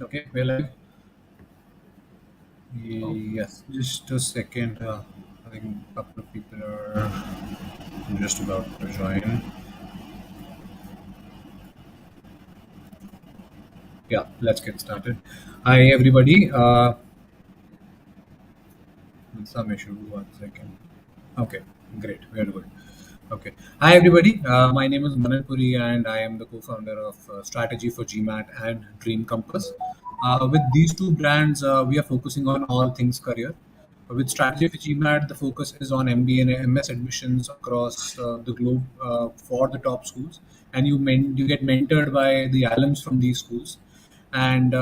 Okay, we're live. Yes, just a second. I think a couple of people are just about to join. Yeah, let's get started. Hi, everybody. Some issue. 1 second. Okay, great. Very good. Okay. Hi, everybody. My name is Manan Puri, and I am the co-founder of Strategy for GMAT and Dream Compass. With these two brands, we are focusing on all things career. With Strategy for GMAT, the focus is on MBA and MS admissions across the globe for the top schools, and you get mentored by the alums from these schools. And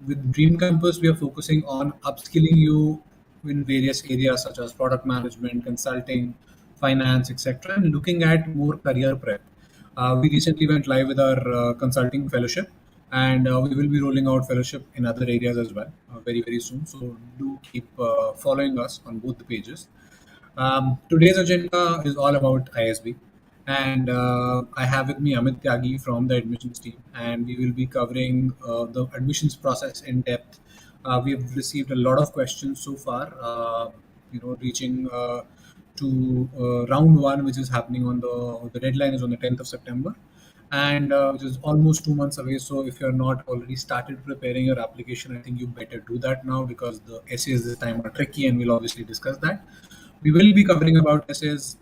with Dream Campus, we are focusing on upskilling you in various areas such as product management, consulting, finance, etc., and looking at more career prep. We recently went live with our consulting fellowship, and we will be rolling out fellowship in other areas as well very, very soon. So do keep following us on both the pages. Today's agenda is all about ISB, and I have with me Amit Tyagi from the admissions team, and we will be covering the admissions process in depth. We have received a lot of questions so far, reaching to round one, which is happening on the deadline is on the 10th of September, and which is almost 2 months away. So if you're not already started preparing your application, I think you better do that now because the essays this time are tricky, and we'll obviously discuss that. We will be covering about essays,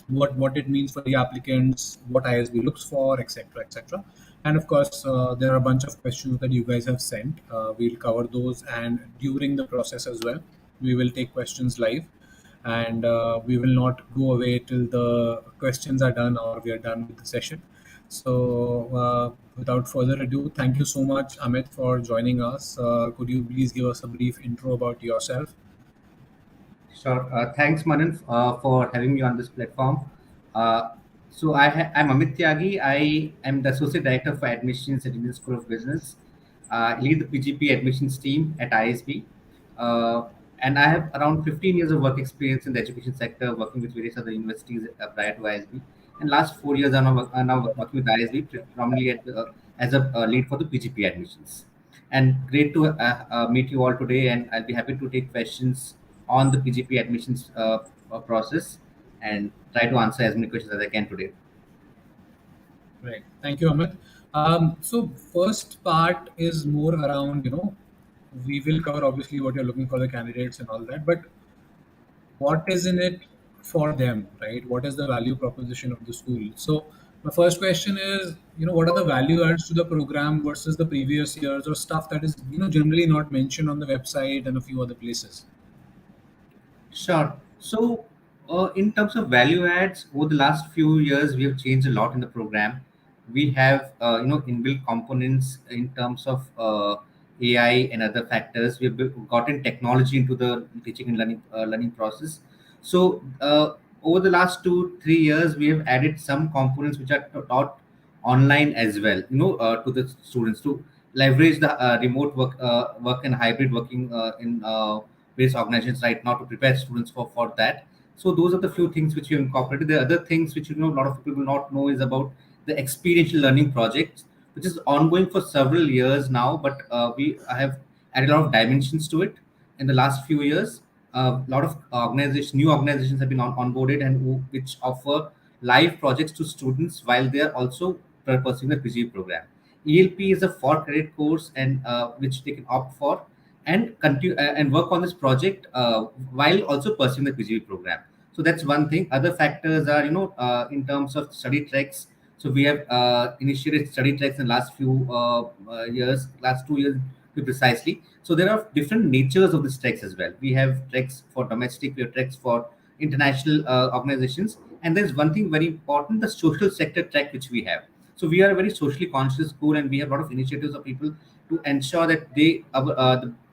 what it means for the applicants, what ISB looks for, etc., etc. And of course, there are a bunch of questions that you guys have sent. We'll cover those, and during the process as well, we will take questions live, and we will not go away till the questions are done or we are done with the session. So, without further ado, thank you so much, Amit, for joining us. Could you please give us a brief intro about yourself? Sure. Thanks, Manan, for having me on this platform. I'm Amit Tyagi. I am the Associate Director for Admissions at Indian School of Business. I lead the PGP admissions team at ISB. Uh, and I have around 15 years of work experience in the education sector, working with various other universities prior to ISB. And last 4 years, I'm now working with ISB, predominantly as a lead for the PGP admissions. And great to meet you all today. And I'll be happy to take questions on the PGP admissions process and try to answer as many questions as I can today. Right. Thank you, Amit. So first part is more around, we will cover obviously what you're looking for the candidates and all that, but what is in it for them, right? What is the value proposition of the school? So my first question is, what are the value adds to the program versus the previous years or stuff that is, generally not mentioned on the website and a few other places? Sure. So, in terms of value adds, over the last few years, we have changed a lot in the program. We have, inbuilt components in terms of AI and other factors. We have gotten technology into the teaching and learning process. So, over the last 2 3 years, we have added some components which are taught online as well. To the students to leverage the remote work and hybrid working in various organizations right now to prepare students for that. So those are the few things which we have incorporated. The other things which a lot of people will not know is about the experiential learning project, which is ongoing for several years now. But we have added a lot of dimensions to it in the last few years. A lot of new organizations have been onboarded and which offer live projects to students while they are also pursuing the PG program. ELP is a 4 credit course and which they can opt for and continue and work on this project while also pursuing the PGP program. So that's one thing. Other factors are, in terms of study treks. So we have initiated study treks in the last few years, last 2 years to be precisely. So there are different natures of these treks as well. We have treks for domestic, we have treks for international organizations. And there's one thing very important, the social sector track which we have. So we are a very socially conscious school, and we have a lot of initiatives of people to ensure that the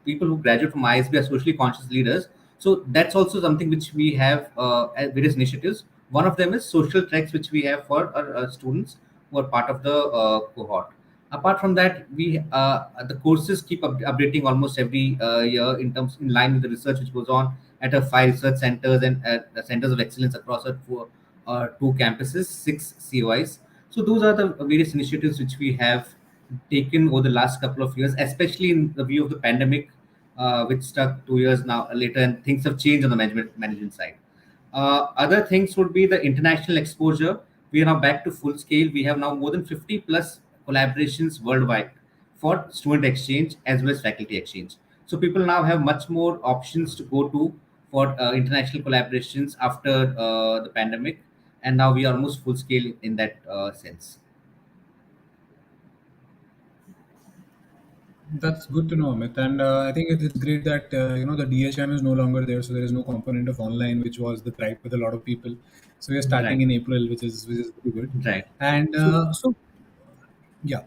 people who graduate from ISB are socially conscious leaders. So that's also something which we have at various initiatives. One of them is social tracks, which we have for our students who are part of the cohort. Apart from that, we the courses keep updating almost every year in line with the research which goes on at our 5 research centers and centers of excellence across our 2 campuses, 6 COIs. So those are the various initiatives which we have taken over the last couple of years, especially in the view of the pandemic, which stuck 2 years now later, and things have changed on the management side. Other things would be the international exposure. We are now back to full scale. We have now more than 50 plus collaborations worldwide for student exchange as well as faculty exchange. So people now have much more options to go to for international collaborations after the pandemic, and now we are almost full scale in that sense. That's good to know, Amit. And I think it's great that the DHM is no longer there, so there is no component of online, which was the gripe with a lot of people. So we are starting Right, in April, which is very good. right. And So yeah,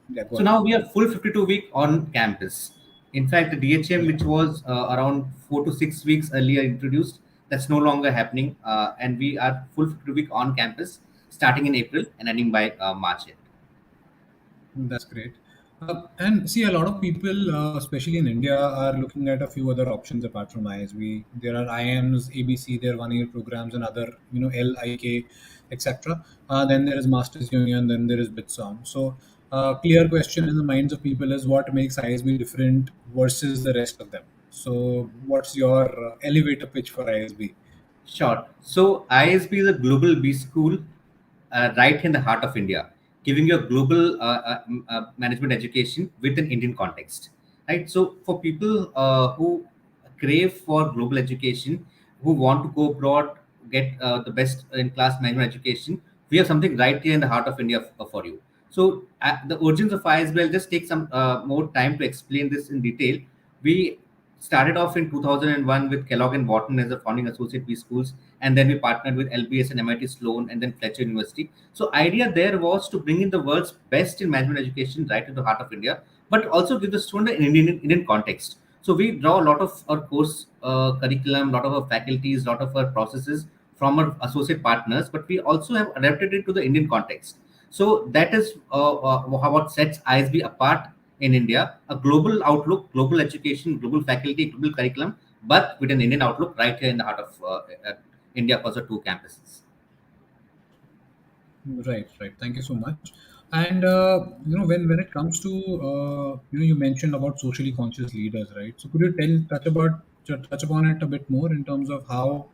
yeah, go So ahead. now we are full 52-week on campus. In fact, the DHM, Yeah, which was around 4 to 6 weeks earlier introduced, that's no longer happening. And we are full 52-week on campus starting in April and ending by March end. that's great. And see, a lot of people, especially in India, are looking at a few other options apart from ISB. There are IMs, ABC, there are one-year programs, and other, LIK, etc. Then there is Masters Union, then there is Bitsom. So, clear question in the minds of people is what makes ISB different versus the rest of them. So, what's your elevator pitch for ISB? Sure. So ISB is a global B school right in the heart of India, giving you a global management education with an Indian context. Right. So for people who crave for global education, who want to go abroad, get the best in class management education, we have something right here in the heart of India for you. So the origins of ISB, I'll just take some more time to explain this in detail. We started off in 2001 with Kellogg and Wharton as the founding associate B schools, and then we partnered with LBS and MIT Sloan, and then Fletcher University. So, idea there was to bring in the world's best in management education right to the heart of India, but also give the student an Indian context. So, we draw a lot of our course curriculum, a lot of our faculties, a lot of our processes from our associate partners, but we also have adapted it to the Indian context. So that is what sets ISB apart in India: a global outlook, global education, global faculty, global curriculum, but with an Indian outlook right here in the heart of India across the two campuses. Right, right. Thank you so much. And when it comes to you mentioned about socially conscious leaders, right? So could you touch upon it a bit more in terms of how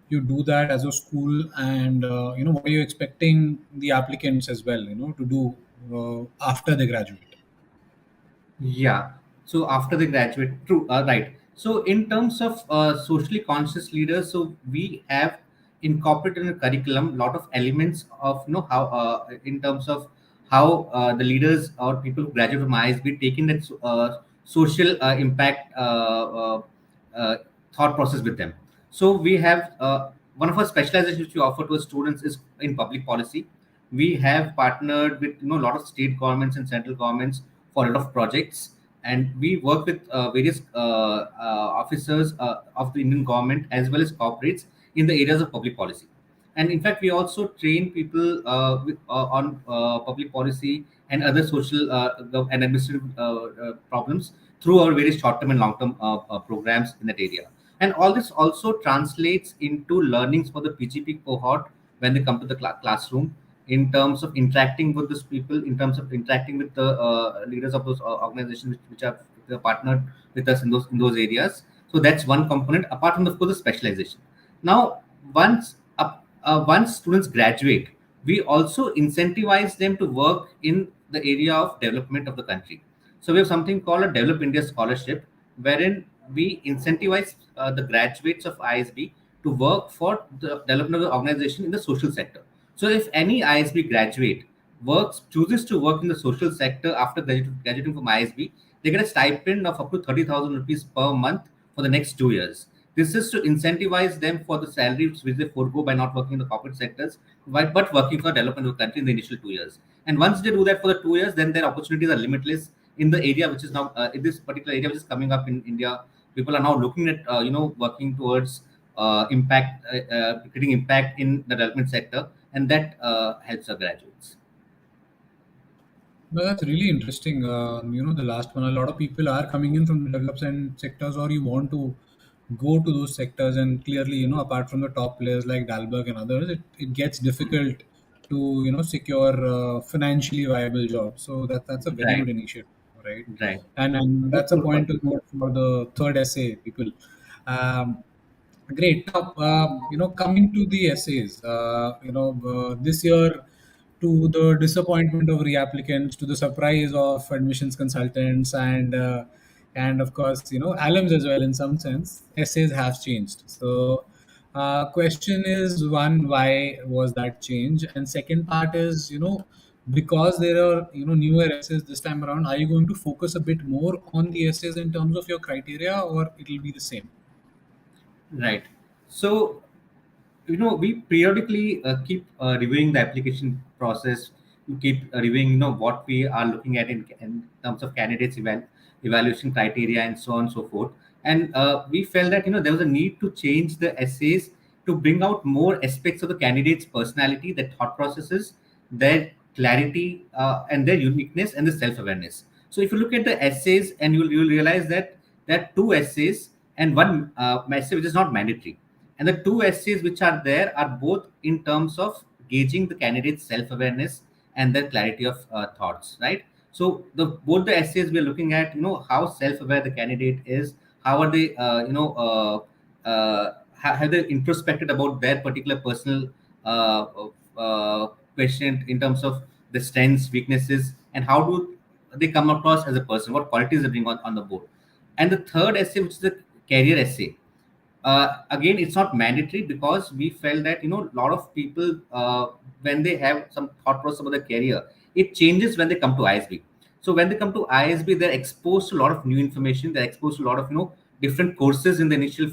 you do that as a school, and what are you expecting the applicants as well, to do after they graduate? Yeah. So after they graduate, true, right. So in terms of socially conscious leaders, so we have incorporated in the curriculum a lot of elements of how in terms of how the leaders or people who graduate from ISB taking that social impact uh, thought process with them. So we have one of our specializations which we offer to our students is in public policy. We have partnered with a lot of state governments and central governments for a lot of projects, and we work with various officers of the Indian government as well as corporates in the areas of public policy. And in fact, we also train people on public policy and other social and administrative problems through our various short-term and long-term programs in that area. And all this also translates into learnings for the PGP cohort when they come to the classroom, in terms of interacting with these people, in terms of interacting with the leaders of those organizations which are partnered with us in those areas. So that's one component apart from, of course, the specialization. Now, once students graduate, we also incentivize them to work in the area of development of the country. So we have something called a Develop India Scholarship, wherein we incentivize the graduates of ISB to work for the development of the organization in the social sector. So if any ISB graduate chooses to work in the social sector after graduating from ISB, they get a stipend of up to 30,000 rupees per month for the next 2 years. This is to incentivize them for the salaries which they forego by not working in the corporate sectors, but working for development of the country in the initial 2 years. And once they do that for the 2 years, then their opportunities are limitless in the area which is now in this particular area which is coming up in India. People are now looking at working towards creating impact in the development sector, and that helps our graduates. No, that's really interesting. The last one, a lot of people are coming in from the development sectors, or you want to go to those sectors, and clearly, apart from the top players like Dalberg and others, it gets difficult to secure financially viable jobs. So that's a very Right, good initiative, right? right. And That's that's a good point point. to note for the third essay, people. Great. Now, coming to the essays, this year, to the disappointment of reapplicants, to the surprise of admissions consultants, and of course, alums as well. In some sense, essays have changed. So, question is one: why was that change? And second part is, because there are newer essays this time around, are you going to focus a bit more on the essays in terms of your criteria, or it'll be the same? Right. So, we periodically keep reviewing the application process. We keep reviewing what we are looking at in terms of candidates evaluation criteria and so on and so forth. And we felt that there was a need to change the essays to bring out more aspects of the candidate's personality, their thought processes, their clarity, and their uniqueness and the self-awareness. So if you look at the essays, and you'll realize that there are two essays and one essay which is not mandatory, and the two essays which are there are both in terms of gauging the candidate's self-awareness and their clarity of thoughts, right? So the both the essays we're looking at, how self-aware the candidate is, how are they, have they introspected about their particular personal uh, question in terms of the strengths, weaknesses, and how do they come across as a person, what qualities they bring on the board. And the third essay, which is the career essay, again it's not mandatory because we felt that a lot of people, when they have some thought process about their career, it changes when they come to ISB. So when they come to ISB, they're exposed to a lot of new information, they're exposed to a lot of different courses in the initial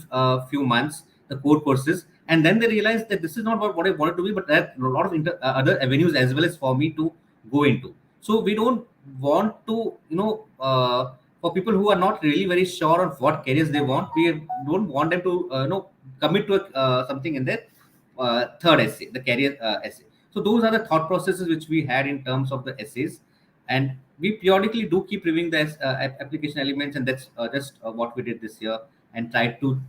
few months, the core courses, and then they realize that this is not what I wanted to be, but there are a lot of other avenues as well as for me to go into. So we don't want to for people who are not really very sure on what careers they want, we don't want them to commit to something in their third essay, the career essay. So those are the thought processes which we had in terms of the essays, and we periodically do keep reviewing the application elements, and that's just what we did this year, and try to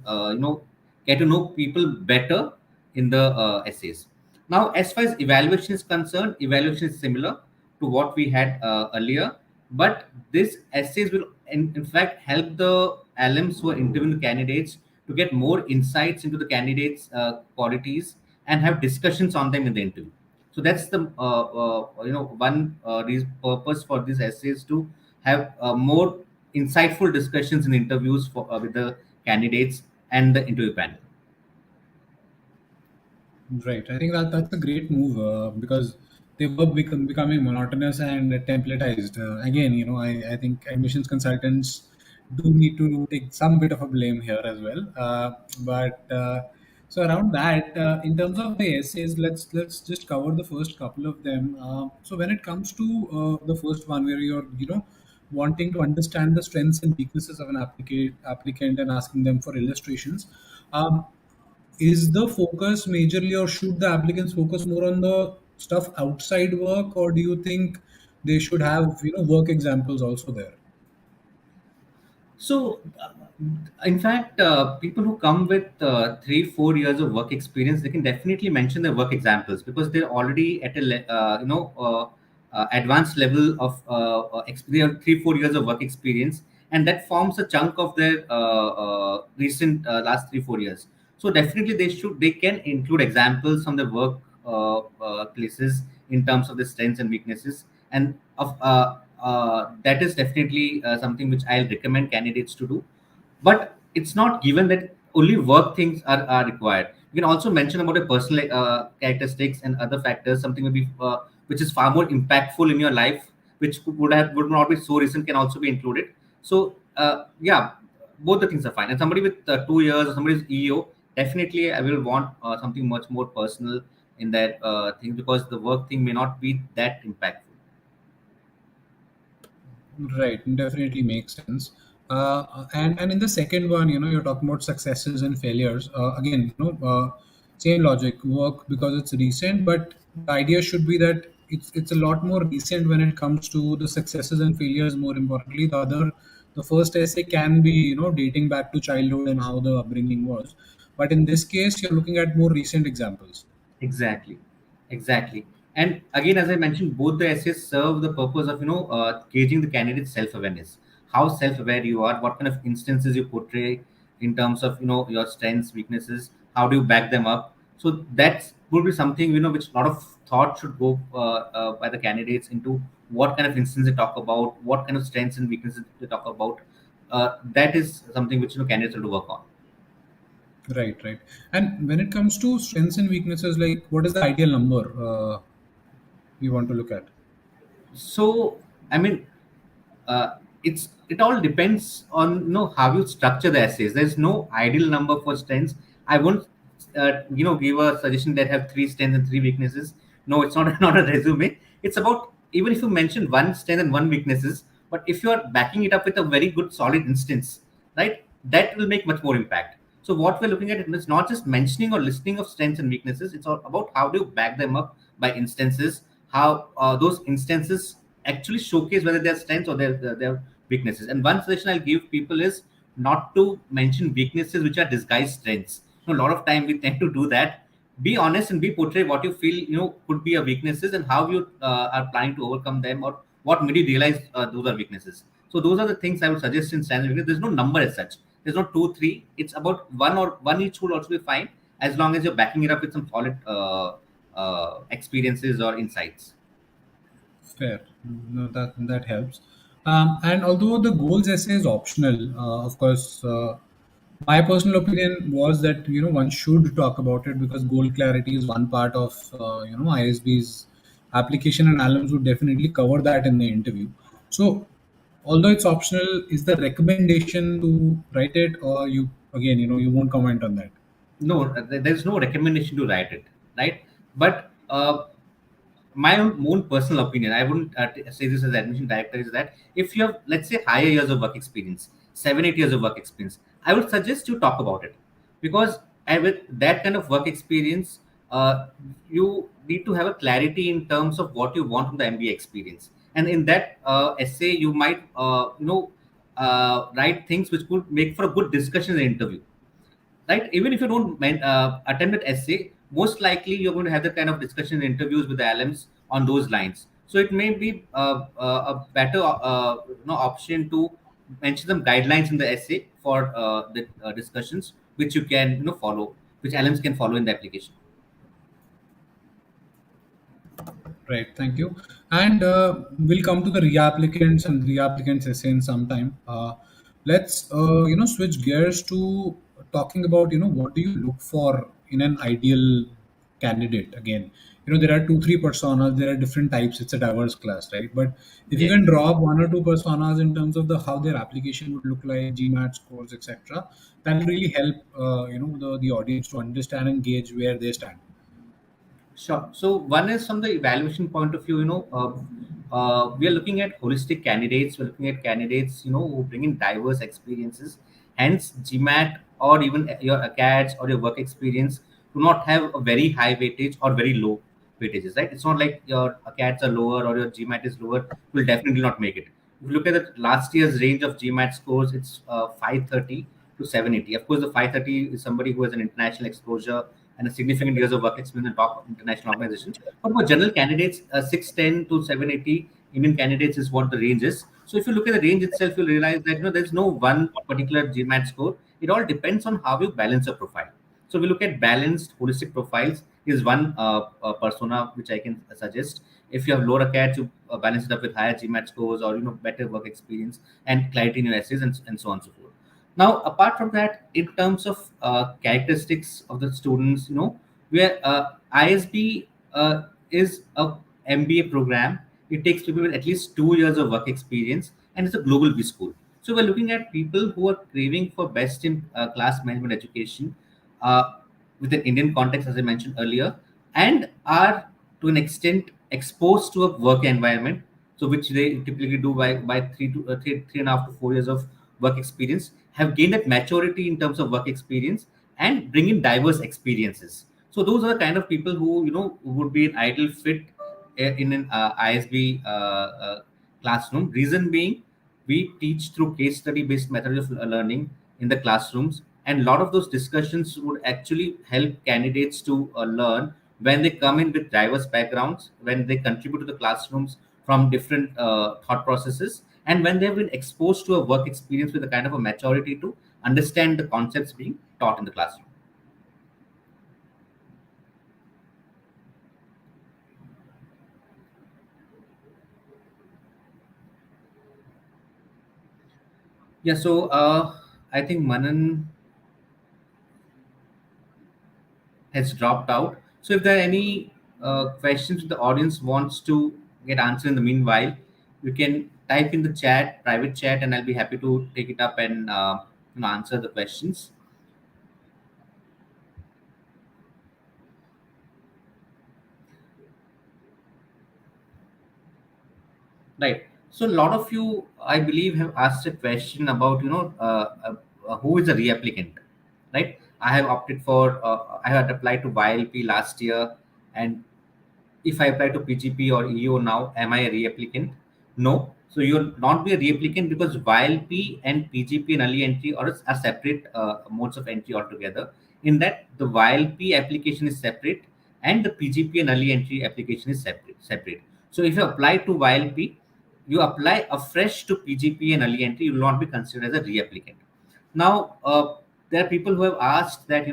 get to know people better in the essays. Now, as far as evaluation is concerned, evaluation is similar to what we had earlier, but this essays will in fact help the alums who are interviewing the candidates to get more insights into the candidates qualities and have discussions on them in the interview. So that's the one purpose for these essays, to have more insightful discussions in interviews for with the candidates and the interview panel. Right. I think that's a great move because they were becoming monotonous and templatized. Again, I think admissions consultants do need to take some bit of a blame here as well. But so around that, in terms of the essays, let's just cover the first couple of them. So when it comes to the first one, where you're wanting to understand the strengths and weaknesses of an applicant and asking them for illustrations. Is the focus majorly, or should the applicants focus more on the stuff outside work, or do you think they should have work examples also there? So, in fact, people who come with 3, 4 years of work experience, they can definitely mention their work examples because they're already at a advanced level of they have 3, 4 years of work experience, and that forms a chunk of their recent last 3, 4 years. So definitely they can include examples from the work places in terms of the strengths and weaknesses, and of that is definitely something which I'll recommend candidates to do. But it's not given that only work things are required. You can also mention about your personal characteristics and other factors, something maybe which is far more impactful in your life, which would not be so recent, can also be included. So yeah, both the things are fine. And somebody with 2 years or somebody's EO, definitely I will want something much more personal in that thing, because the work thing may not be that impactful. Right, definitely makes sense. And in the second one, you're talking about successes and failures. Again, same logic, work because it's recent, but the idea should be that it's a lot more recent when it comes to the successes and failures. More importantly, the first essay can be dating back to childhood and how the upbringing was, but in this case, you're looking at more recent examples. Exactly, exactly. And again, as I mentioned, both the essays serve the purpose of gauging the candidate's self-awareness, how self-aware you are, what kind of instances you portray in terms of your strengths, weaknesses, how do you back them up. So that would be something which a lot of thought should go by the candidates into what kind of instance they talk about, what kind of strengths and weaknesses they talk about. That is something which candidates have to work on. Right, right. And when it comes to strengths and weaknesses, like what is the ideal number we want to look at? So I mean, uh, it all depends on how you structure the essays. There's no ideal number for strengths. I won't give a suggestion that have three strengths and three weaknesses. No, it's not not a resume. It's about, even if you mention one strength and one weaknesses, but if you are backing it up with a very good solid instance, right, that will make much more impact. So what we're looking at is not just mentioning or listing of strengths and weaknesses. It's all about how do you back them up by instances, how those instances actually showcase whether they're strengths or their weaknesses. And one suggestion I'll give people is not to mention weaknesses which are disguised strengths. A lot of time we tend to do that. Be honest and be portray what you feel could be a weaknesses, and how you are planning to overcome them, or what made you realize those are weaknesses. So those are the things I would suggest in strengths and weaknesses. There's no number as such. There's not two, three. It's about one, or one each would also be fine, as long as you're backing it up with some solid experiences or insights. Fair. No, that helps. And although the goals essay is optional, of course, my personal opinion was that one should talk about it because goal clarity is one part of ISB's application, and alums would definitely cover that in the interview. So, although it's optional, is the recommendation to write it, or you again you won't comment on that? No, there's no recommendation to write it, right? But my own personal opinion, I wouldn't say this as admission director, is that if you have, let's say, higher years of work experience, 7 8 years of work experience, I would suggest you talk about it. Because with that kind of work experience, you need to have a clarity in terms of what you want from the MBA experience. And in that essay you might write things which could make for a good discussion in the interview, right? Even if you don't attend that essay, most likely you're going to have that kind of discussion in interviews with the LMs on those lines. So it may be a better option to mention some guidelines in the essay for the discussions, which you can follow, which LMs can follow in the application. Right, thank you. And we'll come to the reapplicants and reapplicants essay in some time. Let's switch gears to talking about what do you look for in an ideal candidate. Again, there are two three personas. There are different types. It's a diverse class, right? But if you Yeah. can draw up one or two personas in terms of the how their application would look like, GMAT scores, etc., that will really help the audience to understand and gauge where they stand. Sure. So one is from the evaluation point of view, we are looking at holistic candidates. We're looking at candidates, who bring in diverse experiences. Hence, GMAT or even your ACADS or your work experience do not have a very high weightage or very low weightages, right? It's not like your ACADS are lower or your GMAT is lower. You will definitely not make it. If you look at the last year's range of GMAT scores, it's 530 to 780. Of course, the 530 is somebody who has an international exposure and a significant years of work experience in top international organizations. But for general candidates, 610 to 780 Indian candidates is what the range is. So if you look at the range itself, you'll realize that there's no one particular GMAT score. It all depends on how you balance your profile. So we look at balanced, holistic profiles is one persona which I can suggest. If you have lower CAT, you balance it up with higher GMAT scores, or better work experience and clarity in your essays, and so on and so forth. Now, apart from that, in terms of characteristics of the students, where ISB is a MBA program. It takes people with at least 2 years of work experience, and it's a global B school. So we're looking at people who are craving for best in class management education uh, with an Indian context, as I mentioned earlier, and are to an extent exposed to a work environment, so which they typically do by 3.5 to 4 years of work experience, have gained that maturity in terms of work experience and bring in diverse experiences. So those are the kind of people who would be an ideal fit in an ISB classroom. Reason being, we teach through case study based method of learning in the classrooms, and a lot of those discussions would actually help candidates to learn when they come in with diverse backgrounds, when they contribute to the classrooms from different thought processes, and when they've been exposed to a work experience with a kind of a maturity to understand the concepts being taught in the classroom. Yeah, so I think Manan has dropped out. So if there are any questions the audience wants to get answered in the meanwhile, you can type in the chat, private chat, and I'll be happy to take it up and answer the questions. Right. So a lot of you, I believe, have asked a question about who is a reapplicant, right? I have opted for I had applied to YLP last year, and if I apply to PGP or EO now, am I a reapplicant? No. So you'll not be a reapplicant because YLP and PGP and early entry are separate modes of entry altogether. In that, the YLP application is separate and the PGP and early entry application is separate. So if you apply to YLP, you apply afresh to PGP and early entry, you will not be considered as a reapplicant. Now, there are people who have asked that,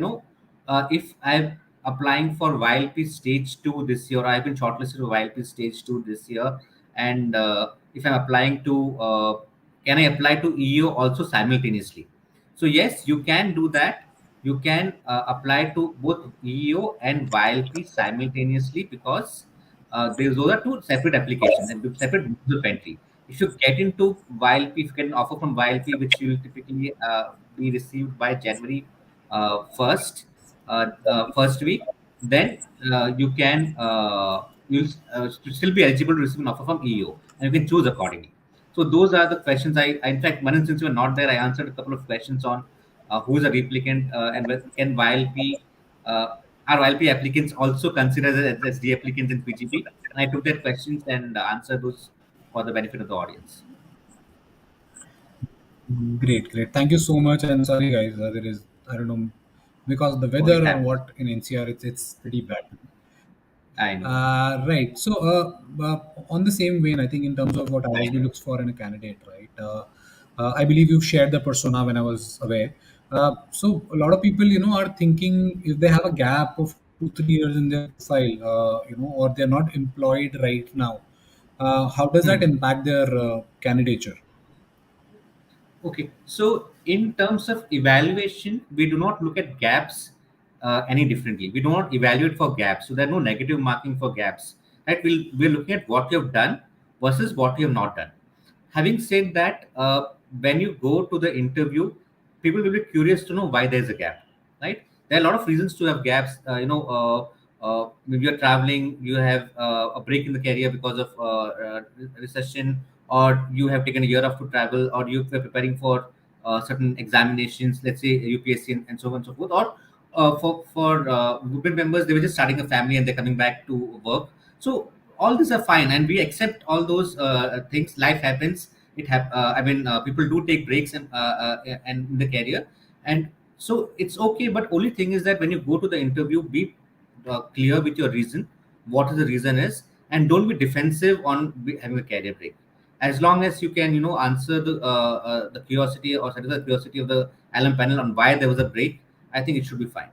if I'm applying for YLP stage 2 this year, I've been shortlisted for YLP stage 2 this year, and if I'm applying to, can I apply to EO also simultaneously? So, yes, you can do that. You can apply to both EO and YLP simultaneously because those are two separate applications and with separate modes of entry. If you get into YLP, if you get an offer from YLP, which will typically be received by January 1st, first week, then you'll still be eligible to receive an offer from EO, and you can choose accordingly. So those are the questions. In fact, Manan, since you were not there, I answered a couple of questions on who is a replicant and can YLP are YLP applicants also considered as the applicants in PGP? And I took their questions and answered those for the benefit of the audience. Great, great. Thank you so much. And sorry, guys, there is, I don't know, because the Oh, it weather or happens. what in NCR, it's pretty bad. I know. Right. So, on the same vein, I think in terms of what ISB looks for in a candidate, right? I believe you've shared the persona when I was away. So, a lot of people, are thinking if they have a gap of 2, 3 years in their profile, or they're not employed right now, how does that Hmm. impact their candidature? Okay, so in terms of evaluation, we do not look at gaps any differently. We do not evaluate for gaps, so there are no negative marking for gaps. Right? We're looking at what you have done versus what you have not done. Having said that, when you go to the interview, people will be curious to know why there's a gap. Right? There are a lot of reasons to have gaps. Maybe you're traveling, you have a break in the career because of recession, or you have taken a year off to travel, or you were preparing for certain examinations, let's say UPSC and so on and so forth, or for women members, they were just starting a family and they're coming back to work. So all these are fine, and we accept all those things. Life happens. I mean, people do take breaks and in the career, and so it's okay. But only thing is that when you go to the interview, be clear with your reason, what is the reason is, and don't be defensive on having a career break. As long as you can, answer the curiosity or satisfy the curiosity of the alum panel on why there was a break, I think it should be fine.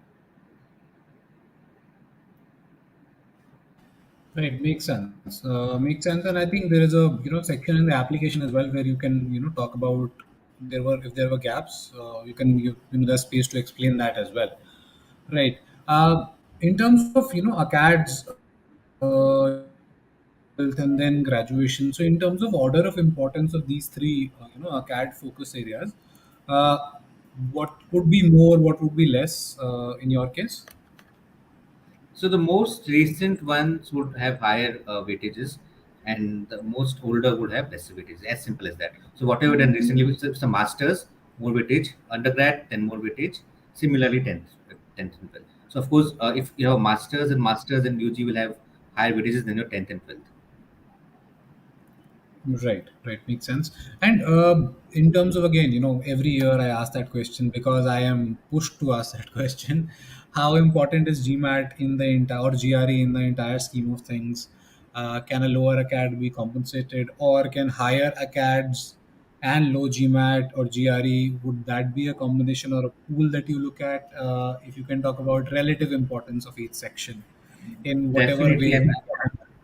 Right, makes sense. Makes sense, and I think there is a section in the application as well where you can talk about if there were gaps, you can there's space to explain that as well. Right. In terms of ACADS, health, and then graduation. So in terms of order of importance of these three, ACAD focus areas, uh, what would be more, what would be less in your case? So the most recent ones would have higher weightages, and the most older would have lesser weightage. As simple as that. So whatever done recently, with some masters, more weightage, undergrad, then more weightage. Similarly, 10th and 12th. So of course, if you have masters and UG will have higher weightages than your 10th and 12th. Right, right, makes sense. And in terms of, again, every year I ask that question because I am pushed to ask that question. how important is GMAT in the entire or GRE in the entire scheme of things? Can a lower ACAD be compensated, or can higher ACADs and low GMAT or GRE, would that be a combination or a pool that you look at? If you can talk about relative importance of each section in whatever Definitely, way,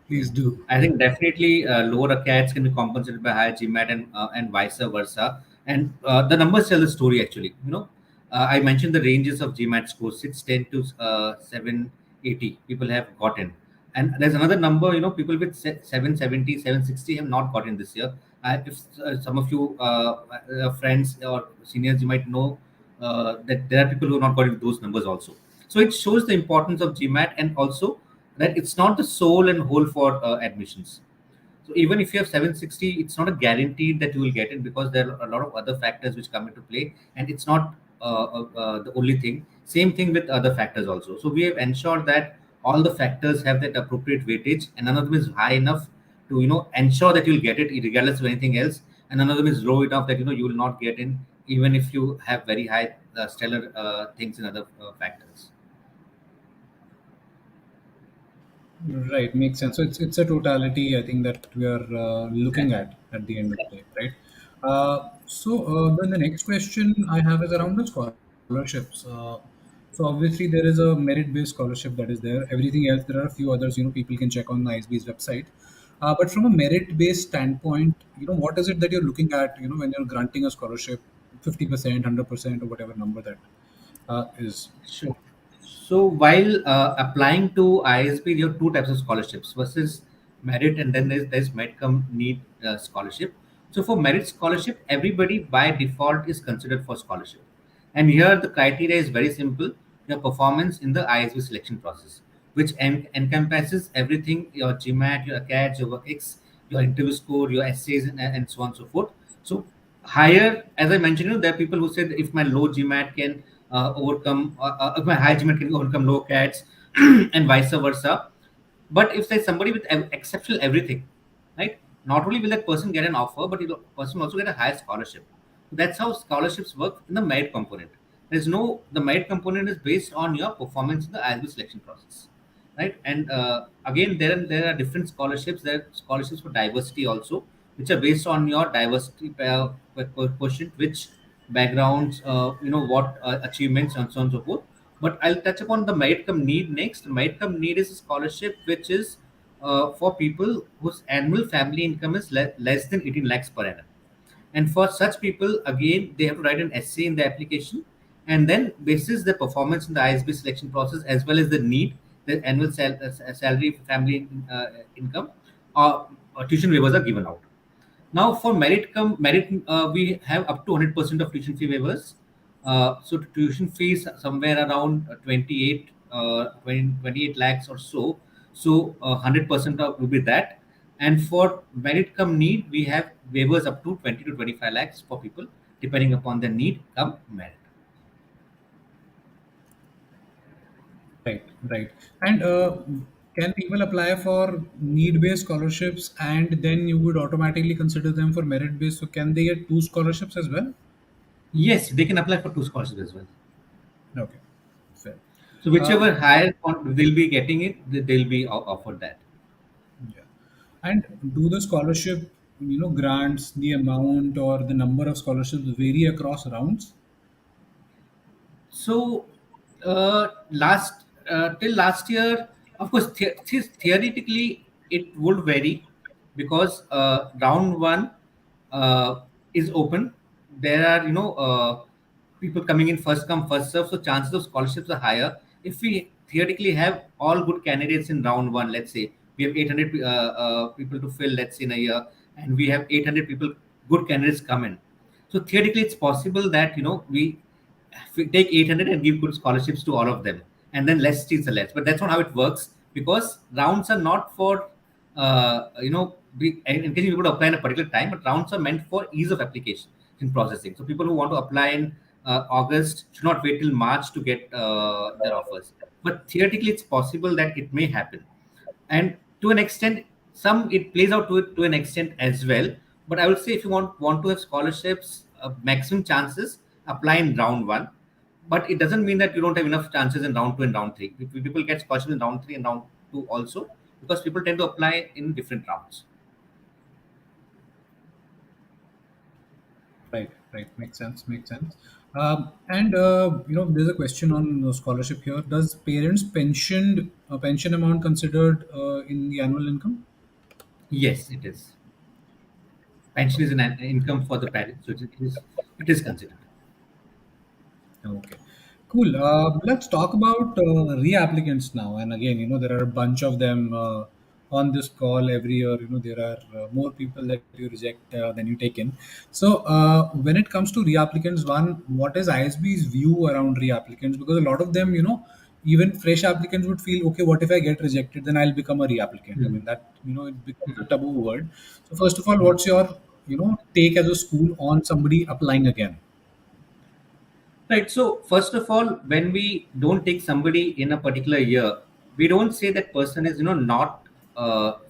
please do. I think definitely lower ACADS can be compensated by higher GMAT and vice versa. And the numbers tell the story actually. I mentioned the ranges of GMAT scores 610 to 780. People have gotten, and there's another number. People with 770, 760 have not gotten this year. If some of you friends or seniors, you might know that there are people who are not gotten those numbers also. So it shows the importance of GMAT, and also that it's not the sole and whole for admissions. So even if you have 760, it's not a guaranteed that you will get it, because there are a lot of other factors which come into play, and it's not the only thing. Same thing with other factors also. So we have ensured that all the factors have that appropriate weightage, and none of them is high enough to ensure that you'll get it regardless of anything else, and none of them is low enough that you will not get in even if you have very high stellar things in other factors. Right, makes sense. So it's a totality, I think, that we are looking at the end of the day, right? Then the next question I have is around the scholarships. So obviously there is a merit-based scholarship that is there. Everything else, there are a few others. People can check on the ISB's website. But from a merit-based standpoint, what is it that you're looking at? When you're granting a scholarship, 50%, 100%, or whatever number that is. Sure. So while applying to ISB, you have two types of scholarships versus merit, and then there's Medcom need scholarship. So for merit scholarship, everybody by default is considered for scholarship. And here the criteria is very simple: your performance in the ISB selection process, which encompasses everything: your GMAT, your ACADS, your WorkX, your interview score, your essays, and so on and so forth. So higher, as I mentioned, there are people who said if my low GMAT can overcome, if my high GMAT can overcome low CATs, and vice versa. But if there's somebody with exceptional everything, right? Not only will that person get an offer, but the person will also get a higher scholarship. That's how scholarships work in the merit component. The merit component is based on your performance in the ISB selection process, right? And again, there are different scholarships. There are scholarships for diversity also, which are based on your diversity quotient, which backgrounds, what achievements, and so on and so forth. But I'll touch upon the merit come need next. Merit come need is a scholarship which is for people whose annual family income is less than 18 lakhs per annum. And for such people, again, they have to write an essay in the application, and then basis the performance in the ISB selection process as well as the need, the annual salary, family income, tuition waivers are given out. Now for merit, we have up to 100% of tuition fee waivers. So tuition fees somewhere around 28 lakhs or so. So 100% of will be that. And for merit come need, we have waivers up to 20 to 25 lakhs for people, depending upon their need come merit. Right, right. And can people apply for need-based scholarships and then you would automatically consider them for merit-based? So can they get two scholarships as well? Yes, they can apply for two scholarships as well. Okay, fair. So Uh, whichever higher they'll be getting it, they'll be offered that. yeah. And do the scholarship, grants, the amount or the number of scholarships vary across rounds? So, last till last year, of course, theoretically it would vary, because round one is open. There are people coming in first come first serve, so chances of scholarships are higher. If we theoretically have all good candidates in round one, let's say we have 800 people to fill, let's say in a year, and we have 800 people, good candidates come in. So theoretically, it's possible that we take 800 and give good scholarships to all of them, and then less seats are less. But that's not how it works, because rounds are not for encouraging people to apply in a particular time, but rounds are meant for ease of application in processing. So people who want to apply in August should not wait till March to get their offers. But theoretically, it's possible that it may happen, and to an extent, some it plays out to an extent as well. But I would say if you want to have scholarships, maximum chances apply in round one. but it doesn't mean that you don't have enough chances in round two and round three. People get questions in round three and round two also, because people tend to apply in different rounds. Right, right. Makes sense. Makes sense. And there's a question on scholarship here. Does parents' pension amount considered in the annual income? Yes, it is. Pension is an income for the parents, so it is considered. Okay, cool. Let's talk about reapplicants now. And again, there are a bunch of them on this call every year. There are more people that you reject than you take in. So, when it comes to reapplicants, one, what is ISB's view around reapplicants? Because a lot of them, even fresh applicants would feel, okay, what if I get rejected? Then I'll become a reapplicant. I Hmm. mean, that, it becomes a taboo word. So, first of all, Hmm. what's your, take as a school on somebody applying again? Right. So first of all, when we don't take somebody in a particular year, we don't say that person is not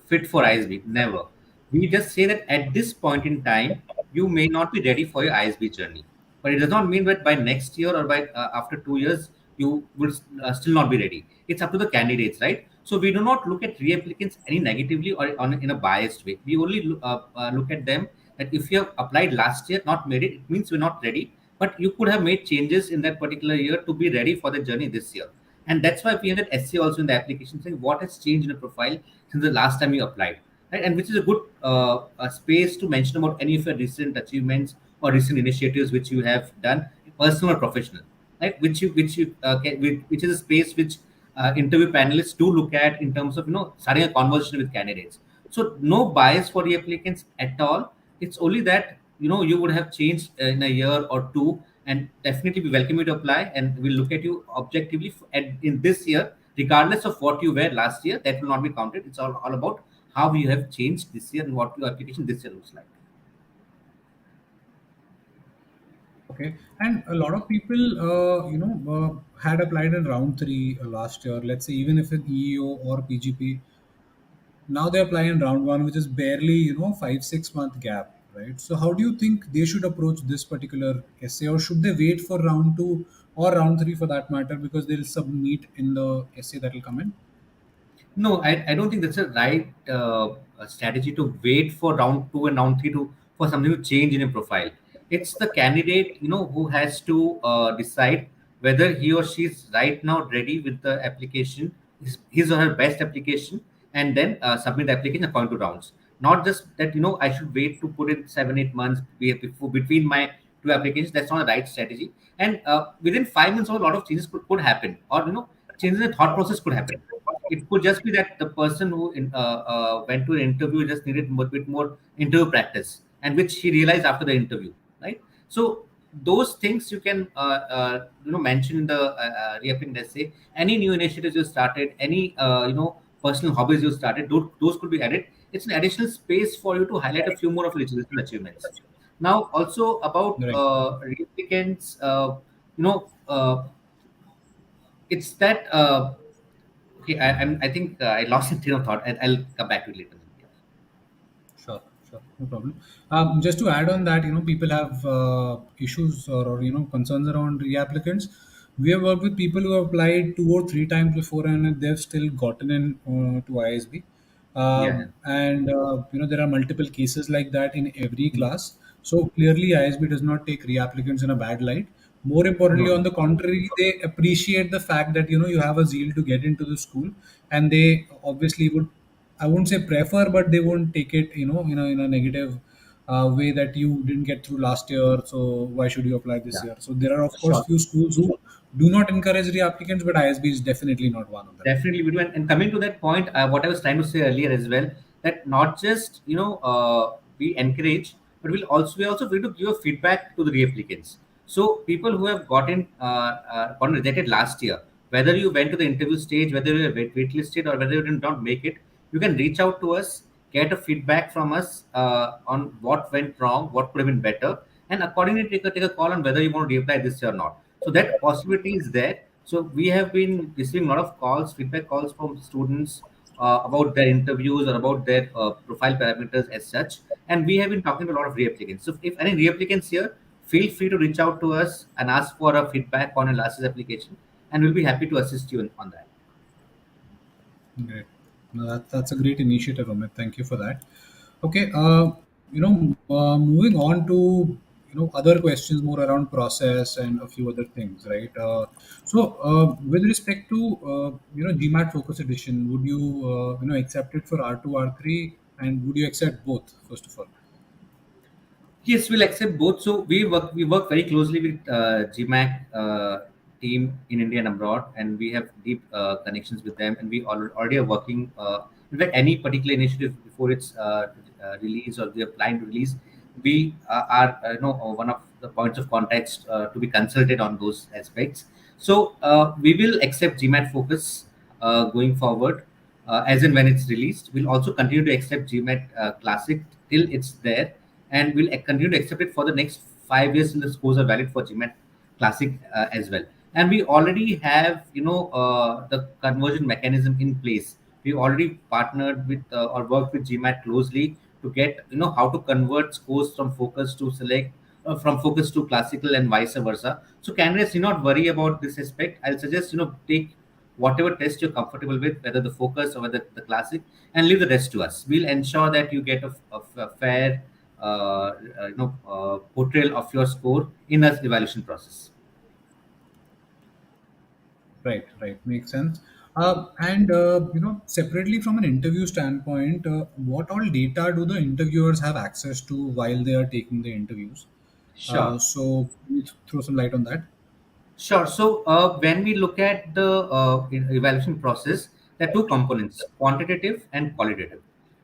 fit for ISB. Never. We just say that at this point in time, you may not be ready for your ISB journey. But it does not mean that by next year or by after 2 years you will still not be ready. It's up to the candidates, right? So we do not look at reapplicants any negatively or in a biased way. We only look at them that if you have applied last year, not made it, it means we're not ready, but you could have made changes in that particular year to be ready for the journey this year. And that's why we have that essay also in the application saying what has changed in your profile since the last time you applied, right? And which is a good space to mention about any of your recent achievements or recent initiatives which you have done, personal or professional, right? Which is a space which interview panelists do look at in terms of starting a conversation with candidates. So no bias for the applicants at all. It's only that you would have changed in a year or two, and definitely we welcome you to apply, and we'll look at you objectively in this year, regardless of what you were last year. That will not be counted. It's all about how you have changed this year and what your application this year looks like. Okay, and a lot of people, had applied in round three last year. Let's say even if it's EEO or PGP, now they apply in round one, which is barely 5 6 month gap, right? So how do you think they should approach this particular essay, or should they wait for round two or round three for that matter, because they'll submit in the essay that will come in? No, I don't think that's a right strategy to wait for round two and round three to for something to change in your profile. It's the candidate, who has to decide whether he or she is right now ready with the application, his or her best application, and then submit the application according to rounds. Not just that, I should wait to put in 7 8 months before between my two applications. That's not the right strategy. And within 5 months, a lot of changes could happen, or changes in the thought process could happen. It could just be that the person who went to an interview just needed a bit more interview practice, and which he realized after the interview, right? So those things you can mention in the reapplicant essay. Any new initiatives you started, any personal hobbies you started, those could be added. It's an additional space for you to highlight a few more of your recent achievements. Now, also about Right. reapplicants, you know, it's that. Okay, I think I lost the train of thought. I'll come back to it later. Yeah. Sure, sure, no problem. Just to add on that, people have issues or concerns around reapplicants. We have worked with people who have applied 2 or 3 times before, and they've still gotten in to ISB. Yeah. And there are multiple cases like that in every class. So clearly, ISB does not take reapplicants in a bad light. More No, importantly, no. on the contrary, they appreciate the fact that you have a zeal to get into the school, and they obviously would, I won't say prefer, but they won't take it, in a negative way that you didn't get through last year. So why should you apply this Yeah. year? So there are of course Sure. few schools who do not encourage reapplicants, but ISB is definitely not one of them. Definitely we do. And coming to that point, what I was trying to say earlier as well, that not just we encourage, but we also need to give a feedback to the reapplicants. So people who have gotten rejected last year, whether you went to the interview stage, whether you were waitlisted, or whether you did not make it, you can reach out to us, get a feedback from us on what went wrong, what could have been better, and accordingly take a call on whether you want to reapply this year or not. So that possibility is there. So we have been receiving a lot of calls, feedback calls from students about their interviews or about their profile parameters as such, and we have been talking to a lot of reapplicants. So if any reapplicants here, feel free to reach out to us and ask for a feedback on your last application, and we'll be happy to assist you on that. Great. No, that's a great initiative, Amit. Thank you for that. Okay, moving on to other questions more around process and a few other things, right? With respect to GMAT Focus Edition, would you accept it for R2, R3, and would you accept both first of all? Yes, we'll accept both. So we work very closely with GMAC team in India and abroad, and we have deep connections with them, and we already are working. In fact, any particular initiative before its release or we are planning to release, we are one of the points of contact to be consulted on those aspects. So we will accept GMAT Focus going forward as and when it's released. We'll also continue to accept GMAT Classic till it's there, and we'll continue to accept it for the next 5 years till the scores are valid for GMAT Classic as well. And we already have the conversion mechanism in place. We already partnered with or worked with GMAT closely to get how to convert scores from focus to select, from focus to classical and vice versa. So candidates do not worry about this aspect. I'll suggest take whatever test you're comfortable with, whether the focus or whether the classic, and leave the rest to us. We'll ensure that you get a fair portrayal of your score in the evaluation process. Right, right, makes sense. And separately from an interview standpoint, what all data do the interviewers have access to while they are taking the interviews? Sure. So please throw some light on that. Sure. So when we look at the evaluation process, there are two components: quantitative and qualitative.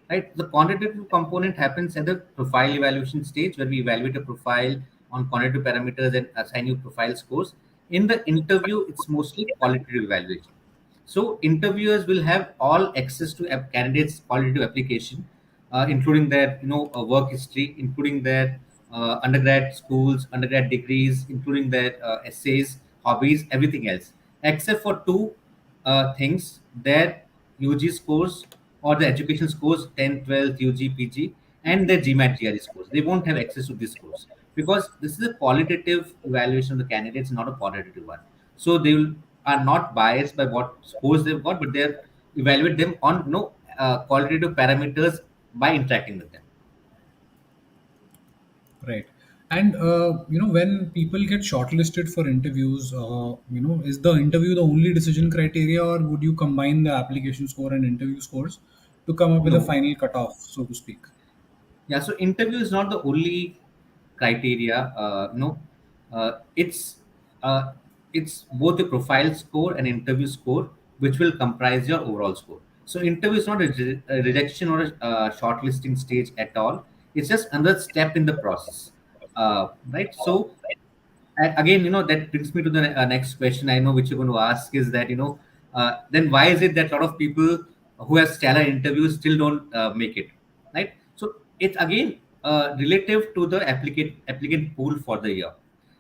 Right. The quantitative component happens at the profile evaluation stage, where we evaluate a profile on quantitative parameters and assign you profile scores. In the interview, it's mostly qualitative evaluation. So interviewers will have all access to a candidates' qualitative application, including their work history, including their undergrad schools, undergrad degrees, including their essays, hobbies, everything else, except for two things: their UG scores or the education scores, 10, 12, UG, PG, and their GMAT GRE scores. They won't have access to these scores because this is a qualitative evaluation of the candidates, not a quantitative one. So they are not biased by what scores they've got, but they evaluate them on qualitative parameters by interacting with them. Right. And when people get shortlisted for interviews, is the interview the only decision criteria, or would you combine the application score and interview scores to come up with a No. final cutoff, so to speak? Yeah, so interview is not the only criteria. No, it's uh, it's both the profile score and interview score, which will comprise your overall score. So interview is not a rejection or a shortlisting stage at all. It's just another step in the process, right? So again, that brings me to the next question I know which you're going to ask is that, then why is it that a lot of people who have stellar interviews still don't make it, right? So it's again relative to the applicant pool for the year.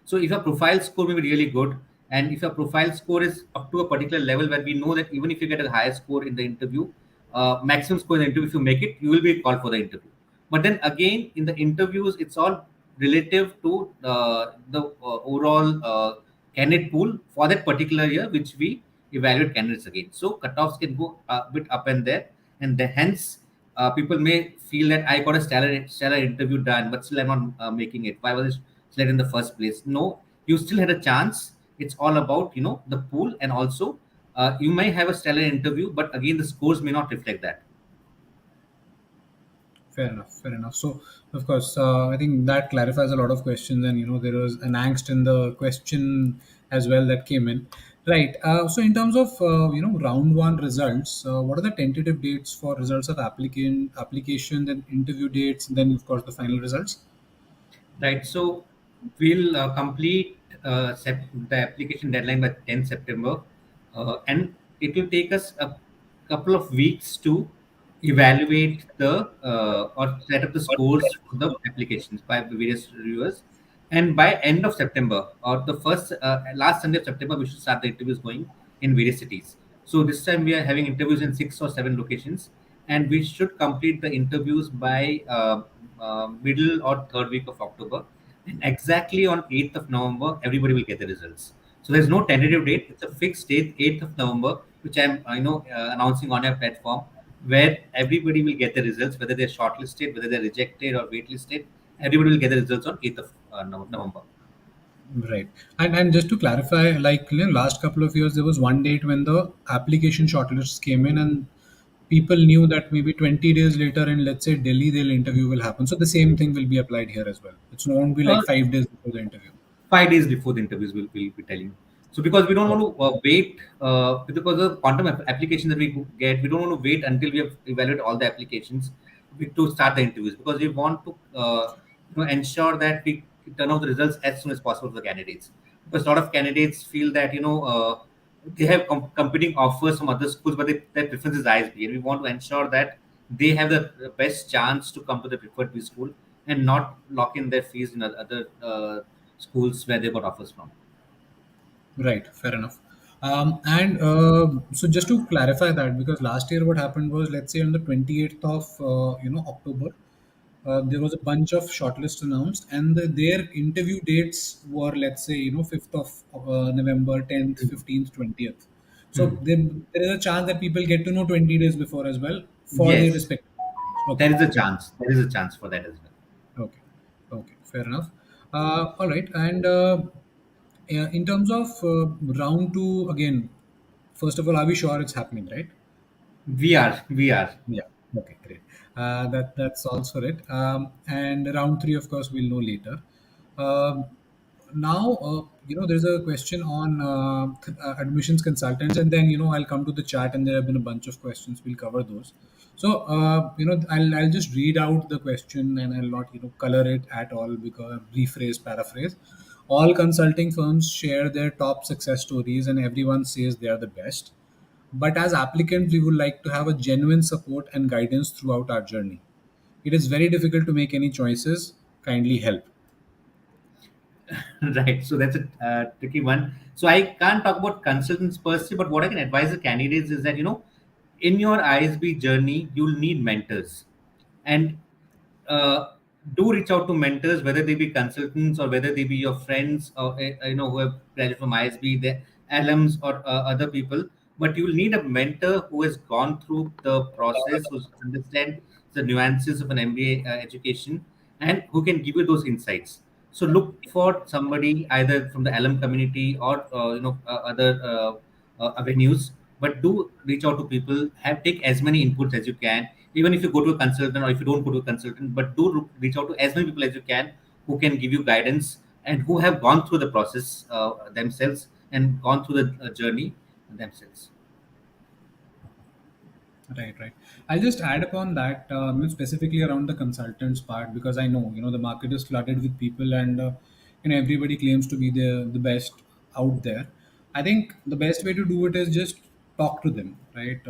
So if your profile score may be really good, and if your profile score is up to a particular level where we know that even if you get a higher score in the interview, maximum score in the interview, if you make it, you will be called for the interview. But then again, in the interviews, it's all relative to the overall candidate pool for that particular year, which we evaluate candidates again. So cutoffs can go a bit up and there, and hence people may feel that I got a stellar interview done, but still I'm not making it. Why was it selected in the first place? No, you still had a chance. It's all about the pool, and also you may have a stellar interview, but again the scores may not reflect that. Fair enough. Fair enough. So, of course, I think that clarifies a lot of questions, and there was an angst in the question as well that came in. Right. So, in terms of round one results, what are the tentative dates for results of application, then interview dates, and then of course the final results? Right. So we'll complete the application deadline by 10 September, and it will take us a couple of weeks to evaluate the or set up the scores for the applications by the various reviewers. And by end of September or the first last Sunday of September, we should start the interviews going in various cities. So this time we are having interviews in 6 or 7 locations, and we should complete the interviews by middle or third week of October. And exactly on 8th of November, everybody will get the results. So there's no tentative date. It's a fixed date, 8th of November, which I'm announcing on your platform, where everybody will get the results, whether they're shortlisted, whether they're rejected or waitlisted. Everybody will get the results on 8th of November. Right. And just to clarify, like last couple of years, there was one date when the application shortlists came in, and people knew that maybe 20 days later in, let's say, Delhi, the interview will happen. So the same thing will be applied here as well. It's not won't be Uh, like 5 days before the interview. 5 days before the interviews will be telling you. So because we don't want Oh, to wait, because of the quantum application that we get, we don't want to wait until we have evaluated all the applications to start the interviews, because we want to ensure that we turn out the results as soon as possible for the candidates. Because a lot of candidates feel that they have competing offers from other schools, but their preference is ISB, and we want to ensure that they have the best chance to come to the preferred B school and not lock in their fees in other schools where they got offers from. right. Fair enough. And so just to clarify that, because last year what happened was, let's say on the 28th of October, there was a bunch of shortlists announced, and their interview dates were, let's say, 5th of November, 10th, 15th, 20th. So Hmm. there is a chance that people get to know 20 days before as well for their Yes, respective companies. Okay, there is a great. chance. There is a chance for that as well. Okay, okay, fair enough. All right, and in terms of round two, again, first of all, are we sure it's happening, right? We are. Yeah. Okay, great. That solves for it. And round three, of course, we'll know later. Um, Now, there's a question on admissions consultants, and then I'll come to the chat, and there have been a bunch of questions. We'll cover those. So, I'll just read out the question, and I'll not color it at all, because rephrase, paraphrase. All consulting firms share their top success stories, and everyone says they are the best. But as applicants, we would like to have a genuine support and guidance throughout our journey. It is very difficult to make any choices. Kindly help. Right. So that's a tricky one. So I can't talk about consultants per se, but what I can advise the candidates is that in your ISB journey, you'll need mentors, and uh, do reach out to mentors, whether they be consultants or whether they be your friends or who have graduated from ISB, the alums or other people. But you will need a mentor who has gone through the process, who understand the nuances of an MBA education, and who can give you those insights. So look for somebody either from the alum community or other avenues, but do reach out to people. Have take as many inputs as you can, even if you go to a consultant or if you don't go to a consultant, but do reach out to as many people as you can who can give you guidance and who have gone through the process themselves and gone through the journey themselves. Right, right. I'll just add upon that, specifically around the consultants part, because I know the market is flooded with people, and everybody claims to be the best out there. I think the best way to do it is just talk to them, right?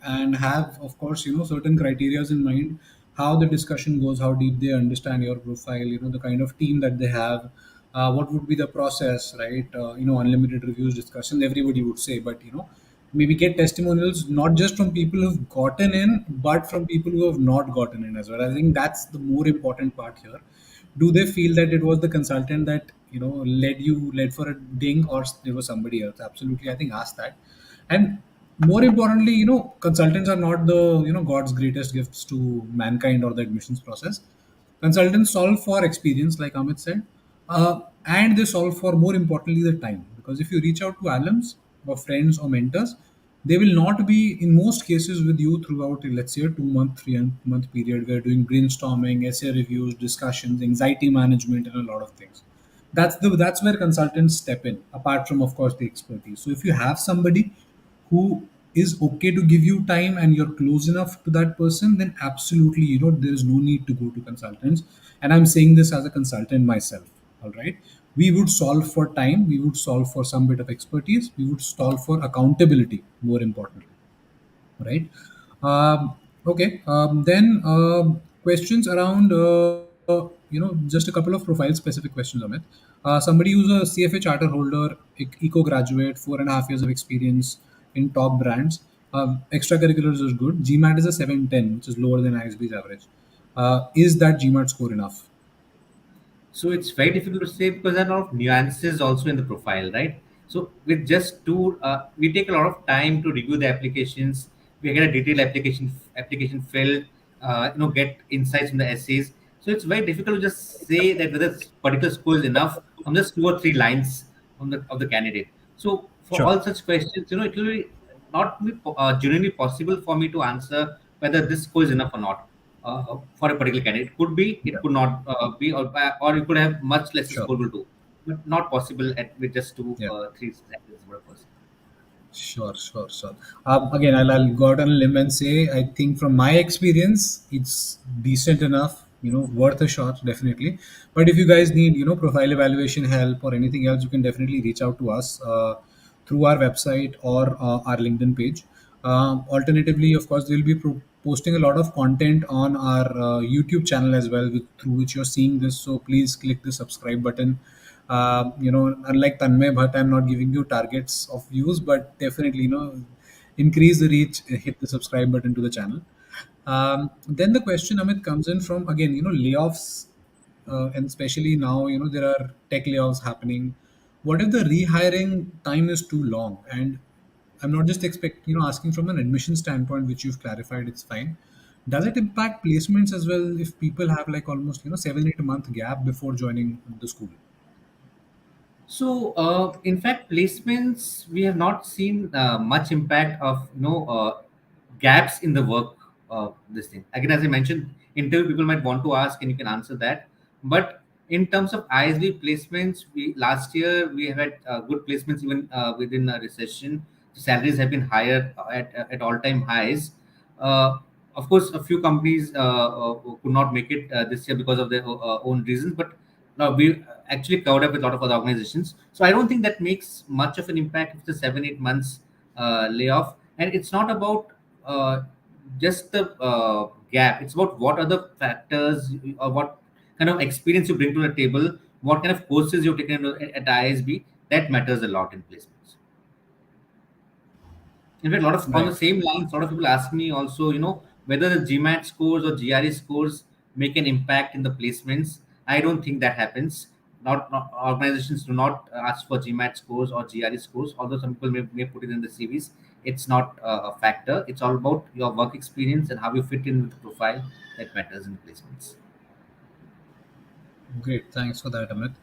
And have, of course, certain criterias in mind, how the discussion goes, how deep they understand your profile, the kind of team that they have, what would be the process, right? Unlimited reviews, discussions, everybody would say, but maybe get testimonials not just from people who've gotten in, but from people who have not gotten in as well. I think that's the more important part here. Do they feel that it was the consultant that led for a ding, or there was somebody else? Absolutely, I think ask that. And more importantly, consultants are not the God's greatest gifts to mankind or the admissions process. Consultants solve for experience, like Amit said, and they solve for, more importantly, the time. Because if you reach out to alums or friends or mentors, they will not be, in most cases, with you throughout, let's say, a 2 month, 3 month period. We're doing brainstorming, essay reviews, discussions, anxiety management, and a lot of things. That's where consultants step in, apart from, of course, the expertise. So if you have somebody who is okay to give you time, and you're close enough to that person, then absolutely, there's no need to go to consultants. And I'm saying this as a consultant myself. All right, we would solve for time, we would solve for some bit of expertise, we would solve for accountability, more importantly, right? Okay. Then questions around, just a couple of profile specific questions, Amit. Somebody who's a CFA charter holder, eco graduate, 4.5 years of experience in top brands. Extracurriculars is good. GMAT is a 710, which is lower than ISB's average. Is that GMAT score enough? So it's very difficult to say because there are a lot of nuances also in the profile, right? So with just two, we take a lot of time to review the applications. We get a detailed application filled, get insights from the essays. So it's very difficult to just say that whether this particular score is enough on just two or three lines on the of the candidate. So for Sure. all such questions, it will be not be genuinely possible for me to answer whether this score is enough or not for a particular candidate. It could be, Yeah. it could not be, or you could have much less Sure. score will do, but not possible at with just two, Yeah. three sentences for a person. Sure, sure, sure. Again, I'll go out on a limb and say I think from my experience, it's decent enough. Worth a shot, definitely. But if you guys need, profile evaluation help or anything else, you can definitely reach out to us through our website or our LinkedIn page. Alternatively, of course, we'll be posting a lot of content on our YouTube channel as well, through which you're seeing this. So please click the subscribe button. Unlike Tanmay Bhatt, I'm not giving you targets of views, but definitely, increase the reach, hit the subscribe button to the channel. Then the question, Amit, comes in from, again, layoffs, and especially now, there are tech layoffs happening. What if the rehiring time is too long? And I'm not just asking from an admission standpoint, which you've clarified, it's fine. Does it impact placements as well if people have like almost 7 8 month gap before joining the school? So, in fact, placements we have not seen much impact of gaps in the work. This thing again, as I mentioned, interview people might want to ask, and you can answer that. But in terms of ISB placements, we last year we had good placements even within a recession. Salaries have been higher at all time highs. Uh, of course, a few companies could not make it this year because of their own reasons, but no, we actually covered up with a lot of other organizations. So I don't think that makes much of an impact if it's a 7 8 months layoff. And it's not about uh, just the gap. It's about what other factors or what kind of experience you bring to the table, what kind of courses you've taken at ISB. That matters a lot in placements. In fact, a lot of on the Right. same lines, a lot of people ask me also, whether the GMAT scores or GRE scores make an impact in the placements. I don't think that happens. Not organizations do not ask for GMAT scores or GRE scores, although some people may put it in the CVs. It's not a factor. It's all about your work experience and how you fit in with the profile that matters in placements. Great. Thanks for that, Amit.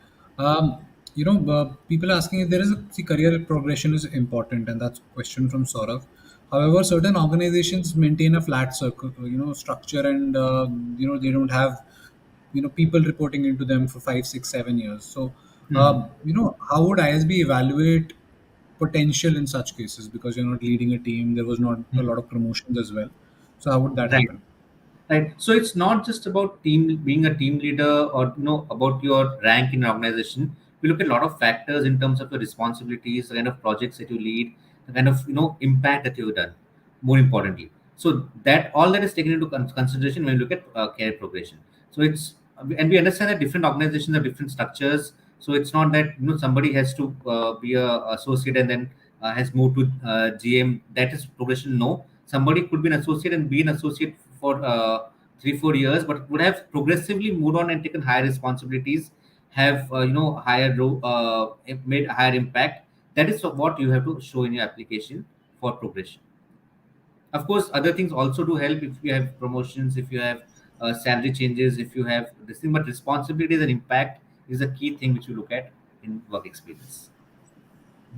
People asking if there is see, career progression is important, and that's a question from Saurav. However, certain organizations maintain a flat circle, structure, and they don't have people reporting into them for 5 6 7 years. So, Hmm. how would ISB evaluate potential in such cases? Because you're not leading a team, there was not a Hmm. lot of promotions as well. So, how would that Right. happen? Right. So it's not just about team being a team leader or about your rank in an organization. We look at a lot of factors in terms of your responsibilities, the kind of projects that you lead, the kind of impact that you've done. More importantly, so that all that is taken into consideration when you look at career progression. So it's and we understand that different organizations have different structures. So it's not that somebody has to be a associate and then has moved to GM. That is progression. No, somebody could be an associate and be an associate for 3 4 years, but would have progressively moved on and taken higher responsibilities, have made a higher impact. That is what you have to show in your application for progression. Of course, other things also do help if you have promotions, if you have salary changes, if you have this thing. But responsibilities and impact is a key thing which you look at in work experience.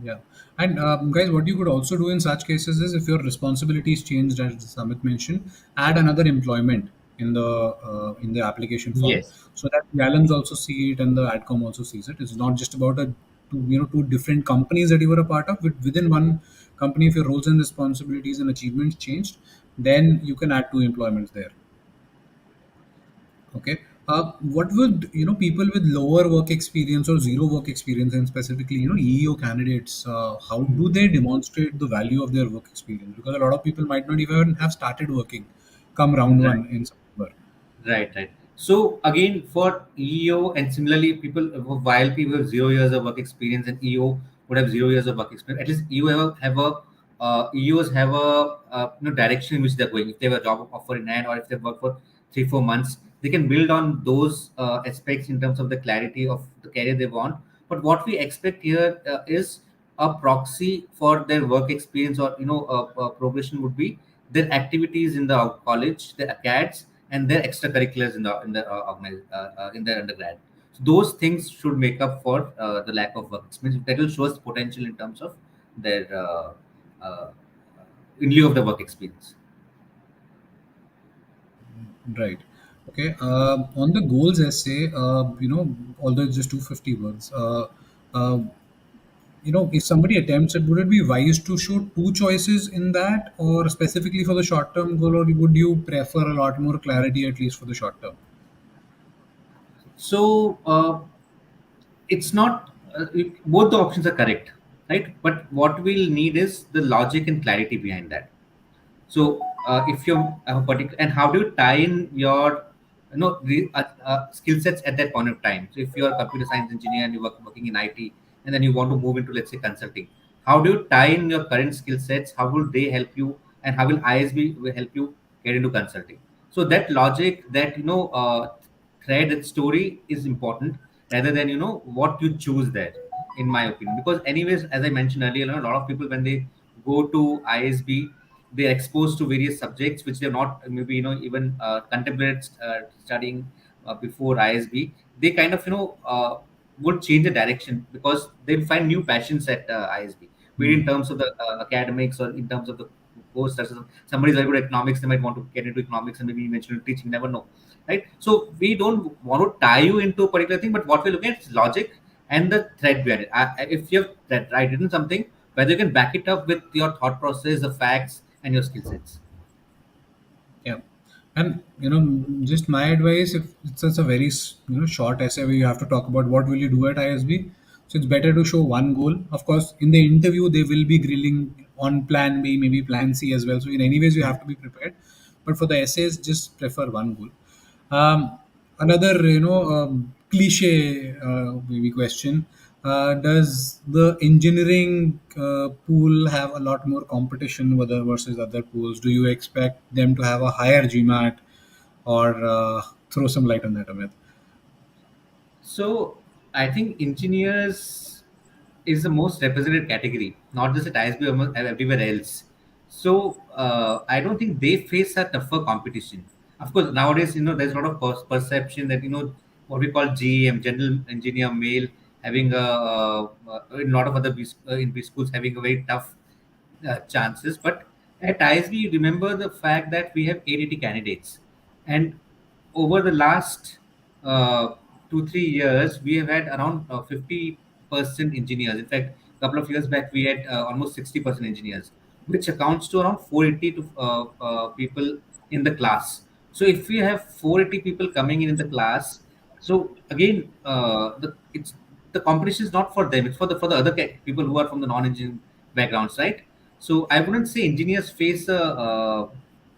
Yeah, and guys, what you could also do in such cases is if your responsibilities changed, as Samit mentioned, add another employment in the application form, Yes. so that the Allens also see it and the Adcom also sees it. It's not just about two different companies that you were a part of. Within one company, if your roles and responsibilities and achievements changed, then you can add two employments there. Okay. What would people with lower work experience or zero work experience, and specifically EEO candidates, how do they demonstrate the value of their work experience? Because a lot of people might not even have started working come round Right. one in September. Right, right. So again, for EO and similarly, people while people have 0 years of work experience and EO would have 0 years of work experience. At least EO EOs have a direction in which they're going. If they have a job offer in hand, or if they work for 3 4 months, They can build on those aspects in terms of the clarity of the career they want. But what we expect here is a proxy for their work experience, or progression would be their activities in the college, their acads, and their extracurriculars in their undergrad. So those things should make up for the lack of work experience. That will show us potential in terms of their uh, in lieu of the work experience. Right. Okay. On the goals essay, although it's just 250 words, uh, if somebody attempts it, would it be wise to show two choices in that, or specifically for the short term goal, or would you prefer a lot more clarity, at least for the short term? So it's not both the options are correct, right? But what we'll need is the logic and clarity behind that. So if you have a particular, and how do you tie in your skill sets at that point of time? So if you're a computer science engineer and working in IT, and then you want to move into, let's say, consulting, how do you tie in your current skill sets? How will they help you, and how will ISB will help you get into consulting? So that logic, that thread and story is important, rather than what you choose there, in my opinion. Because anyways, as I mentioned earlier, a lot of people, when they go to ISB, they're exposed to various subjects which they're not maybe even contemplated studying before ISB. They kind of would change the direction, because they find new passions at ISB, be it in Hmm. terms of the academics, or in terms of the course. Somebody's very good at economics, they might want to get into economics and maybe eventually teaching. Never know, right? So we don't want to tie you into a particular thing, but what we're looking at is logic and the thread behind it. If you've written something, whether you can back it up with your thought process, the facts, and your skill sets. Yeah. And just my advice, if it's such a very short essay where you have to talk about what will you do at ISB, so it's better to show one goal. Of course, in the interview they will be grilling on plan B, maybe plan C as well. So in any ways you have to be prepared. But for the essays, just prefer one goal. Another, cliche maybe question: does the engineering pool have a lot more competition whether versus other pools? Do you expect them to have a higher GMAT, or throw some light on that, Amit? So I think engineers is the most represented category, not just at ISB, almost everywhere else. So I don't think they face a tougher competition. Of course, nowadays there's a lot of perception that what we call GEM, General Engineer Male, having a lot of other in B schools having a very tough chances. But at ISB, remember the fact that we have 880 candidates, and over the last uh, 2 3 years, we have had around 50% engineers. In fact, a couple of years back, we had almost 60% engineers, which accounts to around 480 to people in the class. So if we have 480 people coming in the class, so again, the competition is not for them; it's for the other people who are from the non-engineering backgrounds, right? So I wouldn't say engineers face a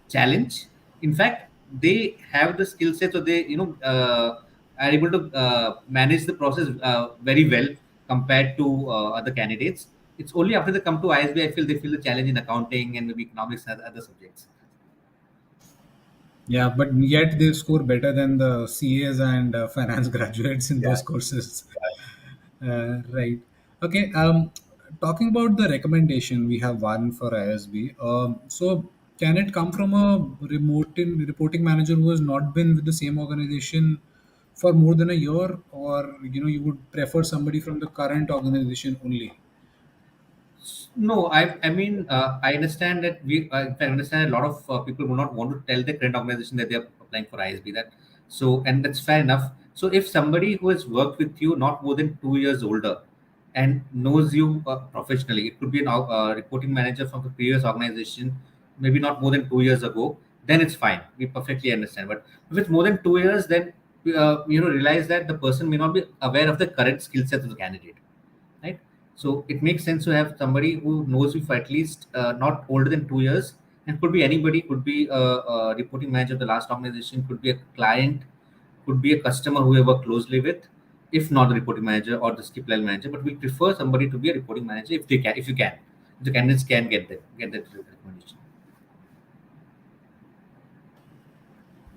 challenge. In fact, they have the skill set, so they are able to manage the process very well compared to other candidates. It's only after they come to ISB, I feel they feel the challenge in accounting and maybe economics and other subjects. Yeah, but yet they score better than the CAs and finance graduates in Yeah. those courses. Right. Okay. Talking about the recommendation, we have one for ISB. So, can it come from a reporting manager who has not been with the same organization for more than a year, or you would prefer somebody from the current organization only? No, I mean, I understand that I understand a lot of people will not want to tell the current organization that they are applying for ISB. And that's fair enough. So if somebody who has worked with you not more than 2 years older and knows you professionally, it could be an reporting manager from the previous organization, maybe not more than 2 years ago, then it's fine. We perfectly understand. But if it's more than 2 years, then realize that the person may not be aware of the current skill set of the candidate, right? So it makes sense to have somebody who knows you for at least not older than 2 years, and could be anybody, could be a reporting manager of the last organization, could be a client, could be a customer who you work closely with. If not the reporting manager or the skip level manager, but we prefer somebody to be a reporting manager if they can, if you can, if the candidates can get that recommendation.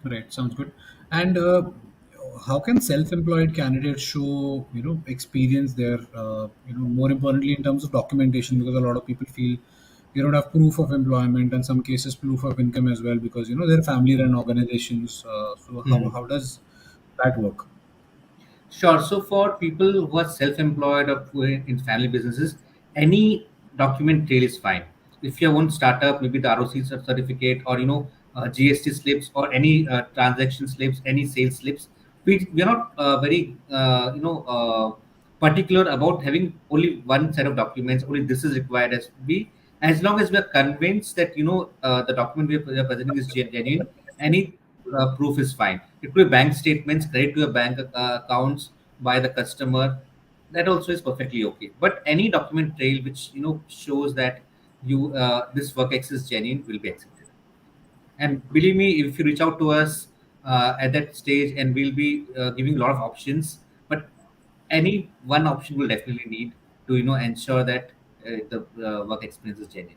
Right, sounds good. And how can self-employed candidates show, experience there? More importantly, in terms of documentation, because a lot of people feel you don't have proof of employment, and some cases proof of income as well, because they're family-run organizations. So how does that work? Sure. So for people who are self-employed or who are in family businesses, any document trail is fine. If you own startup, maybe the ROC certificate or GST slips or any transaction slips, any sales slips, we are not very particular about having only one set of documents. Only this is required as long as we are convinced that the document we are presenting is genuine. Any proof is fine. It could be bank statements, credit to your bank accounts by the customer. That also is perfectly okay. But any document trail which shows that you this work X is genuine will be accepted. And believe me, if you reach out to us at that stage, and we'll be giving a lot of options, but any one option will definitely need to ensure that the work experience is genuine.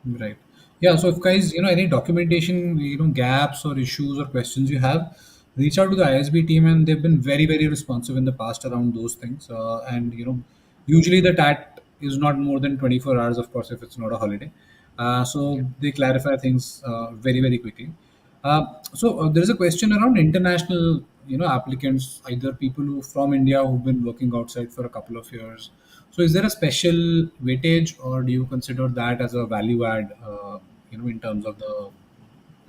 Right. Yeah. So if guys, any documentation, gaps or issues or questions you have, reach out to the ISB team, and they've been very, very responsive in the past around those things. And usually the TAT is not more than 24 hours, of course, if it's not a holiday. Yeah. So they clarify things very, very quickly. So there is a question around international, applicants, either people who from India who've been working outside for a couple of years. So is there a special weightage, or do you consider that as a value add, in terms of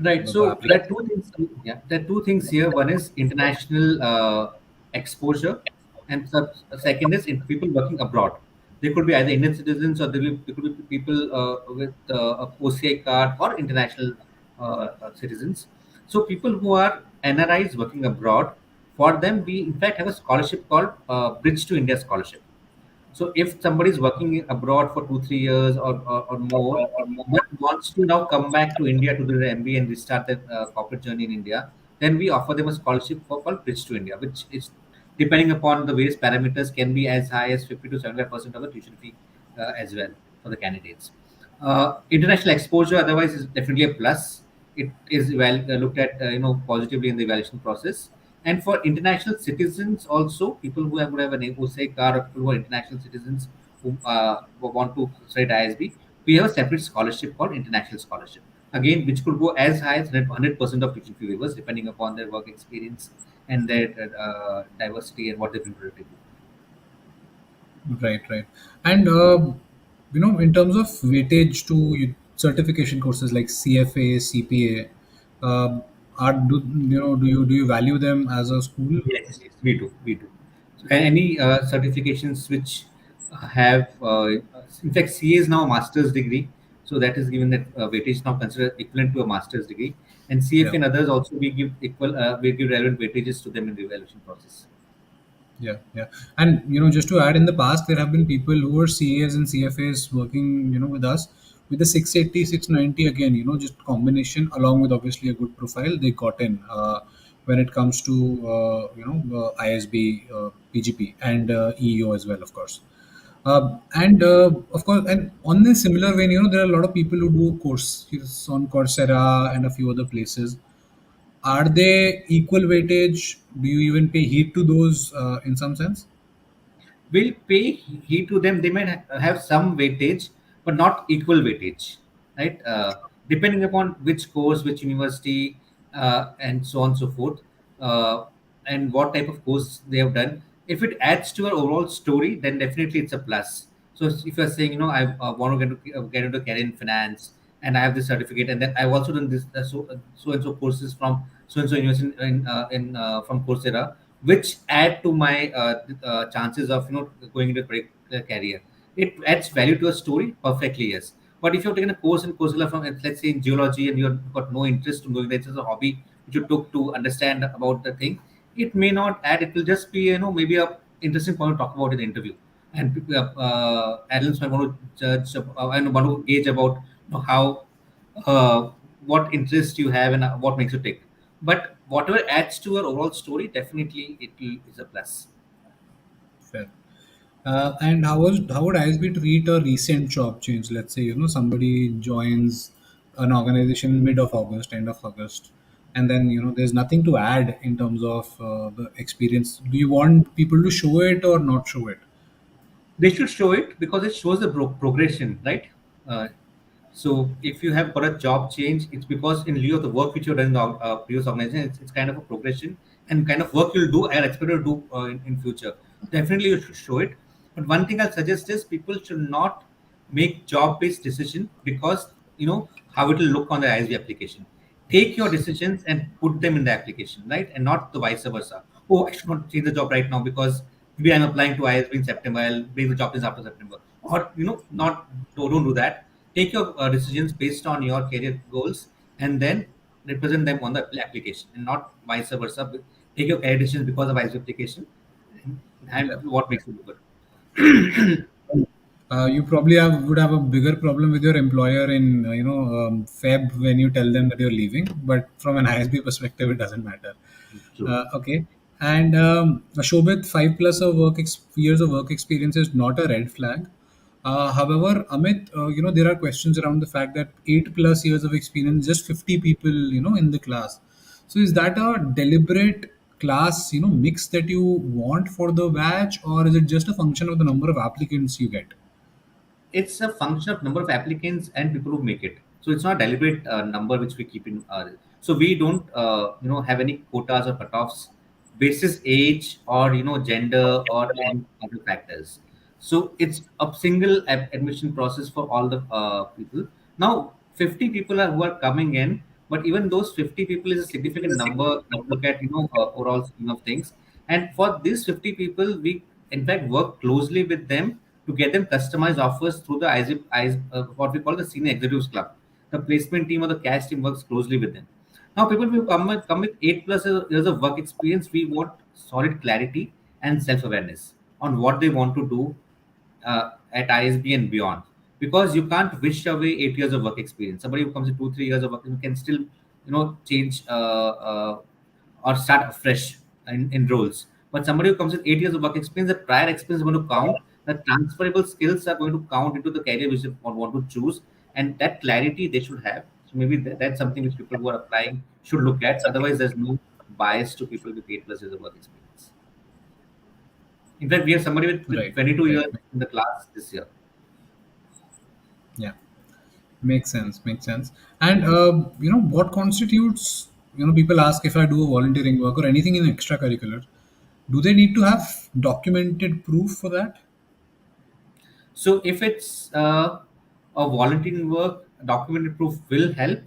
Right. the So there are application? two things. Yeah, there are two things here. One is international exposure, and second is in people working abroad. They could be either Indian citizens, or they could be people with a OCI card or international citizens. So people who are NRIs working abroad, for them we in fact have a scholarship called Bridge to India scholarship. So if somebody is working abroad for 2 3 years or more, but wants to now come back to India to do their MBA and restart their corporate journey in India, then we offer them a scholarship for called Bridge to India, which is depending upon the various parameters can be as high as 50 to 75% of the tuition fee as well for the candidates. International exposure otherwise is definitely a plus. It is looked at positively in the evaluation process. And for international citizens also, people would have an OSA card, or people who are international citizens who want to study at ISB, we have a separate scholarship called international scholarship. Again, which could go as high as 100% of tuition fee waivers depending upon their work experience and their diversity and what they bring to the table. Right, right. And in terms of weightage to certification courses like CFA, CPA, do you value them as a school? Yes, yes, we do, we do. So any certifications which have, in fact, CA is now a master's degree, so that is given that weightage now considered equivalent to a master's degree, and CFA Yeah. and others also we give relevant weightages to them in the evaluation process. Yeah, yeah. And just to add, in the past there have been people who were CAs and CFAs working, with us with the 680, 690 again, just combination along with obviously a good profile they got in when it comes to ISB, PGP and EEO as well, of course. And of course, and on this similar vein, there are a lot of people who do courses on Coursera and a few other places. Are they equal weightage? Do you even pay heed to those in some sense? Will pay heed to them. They might have some weightage, but not equal weightage, right? Depending upon which course, which university, and so on and so forth, uh, and what type of course they have done. If it adds to our overall story, then definitely it's a plus. So if you're saying, I want to get into career in finance, and I have this certificate, and then I've also done this so and so courses from so and so university from Coursera, which add to my chances of going into a particular career. It adds value to a story perfectly, yes. But if you've taken a course in Coursera from, let's say, in geology, and you've got no interest in going there, it's just a hobby which you took to understand about the thing, it may not add. It will just be maybe a interesting point to talk about in the interview, and adults might want to judge and want to gauge about how uh, what interest you have and what makes you tick. But whatever adds to your overall story, definitely is a plus. Fair. And how would ISB treat a recent job change? Let's say somebody joins an organization mid of August, end of August. and then there's nothing to add in terms of the experience. Do you want people to show it or not show it? They should show it because it shows the progression, right? Uh, so if you have got a job change, it's because in lieu of the work which you've done in the previous organization, it's kind of a progression and kind of work you'll do and expect to do in future. Definitely, you should show it. But one thing I'll suggest is people should not make job-based decision because how it will look on the ISB application. Take your decisions and put them in the application, right? And not the vice versa. Oh, I should not change the job right now because maybe I'm applying to ISB in September. I'll bring the job is after September. Or not don't do that. Take your decisions based on your career goals and then represent them on the application, and not vice versa. Take your career decisions because of ISB application, and Yeah. what Yeah. makes you good. You probably would have a bigger problem with your employer in Feb when you tell them that you're leaving. But from an ISB perspective, it doesn't matter. True. Okay. And Shobit, 5+ of years of work experience is not a red flag. However, Amit, there are questions around the fact that 8+ years of experience, just 50 people, in the class. So is that a deliberate class, mix that you want for the batch, or is it just a function of the number of applicants you get? It's a function of number of applicants and people who make it. So it's not a deliberate number which we keep in. So we don't have any quotas or cutoffs basis age or gender or any other factors. So it's a single admission process for all the people. Now 50 people are who are coming in, but even those 50 people is a significant number if you look at overall scheme of things. And for these 50 people, we in fact work closely with them to get them customized offers through the what we call the senior executives club. The placement team or the cash team works closely with them. Now, people who come with 8+ years of work experience, we want solid clarity and self awareness on what they want to do at ISB and beyond. Because you can't wish away 8 years of work experience. Somebody who comes with 2, 3 years of work can still, change or start afresh in roles. But somebody who comes with 8 years of work experience, the prior experience is going to count. The transferable skills are going to count into the career which they want to choose, and that clarity they should have. So maybe that's something which people who are applying should look at. Otherwise, there's no bias to people with 8+ years of work experience. In fact, we have somebody with Right, 22 right. years in the class this year. Yeah, makes sense. Makes sense. And what constitutes? People ask if I do a volunteering work or anything in extracurricular. Do they need to have documented proof for that? So if it's a volunteering work, documented proof will help.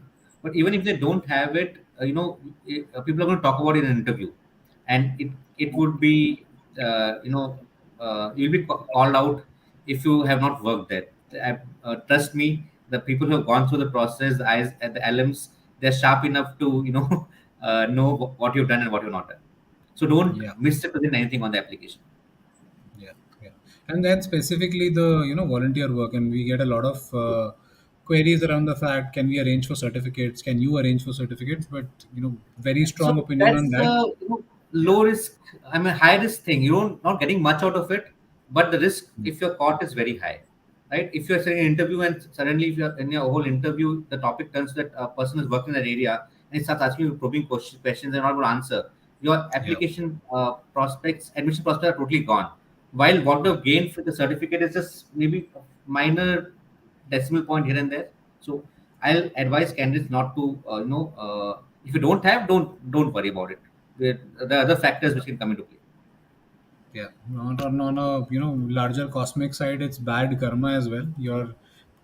But even if they don't have it, people are going to talk about it in an interview, and it would be you'll be called out if you have not worked there. Trust me, the people who have gone through the process, the alums, they're sharp enough to know what you've done and what you've not done. So don't Yeah. misrepresent anything on the application. Yeah, yeah. And then specifically the volunteer work, and we get a lot of queries around the fact, can we arrange for certificates? Can you arrange for certificates? But very So strong opinion on that's that. low risk. I mean, high risk thing. You don't not getting much out of it, but the risk if you're caught is very high, right? If you're saying an interview and suddenly if you're in your whole interview, the topic turns that a person is working in that area and he starts asking you probing questions and not going to answer. Your Yeah, application prospects, admission prospects are totally gone. While what you've gained for the certificate is just maybe a minor decimal point here and there. So I'll advise candidates not to, if you don't have, don't worry about it. The other factors which can come into play. yeah. Not on a larger cosmic side, it's bad karma as well. You're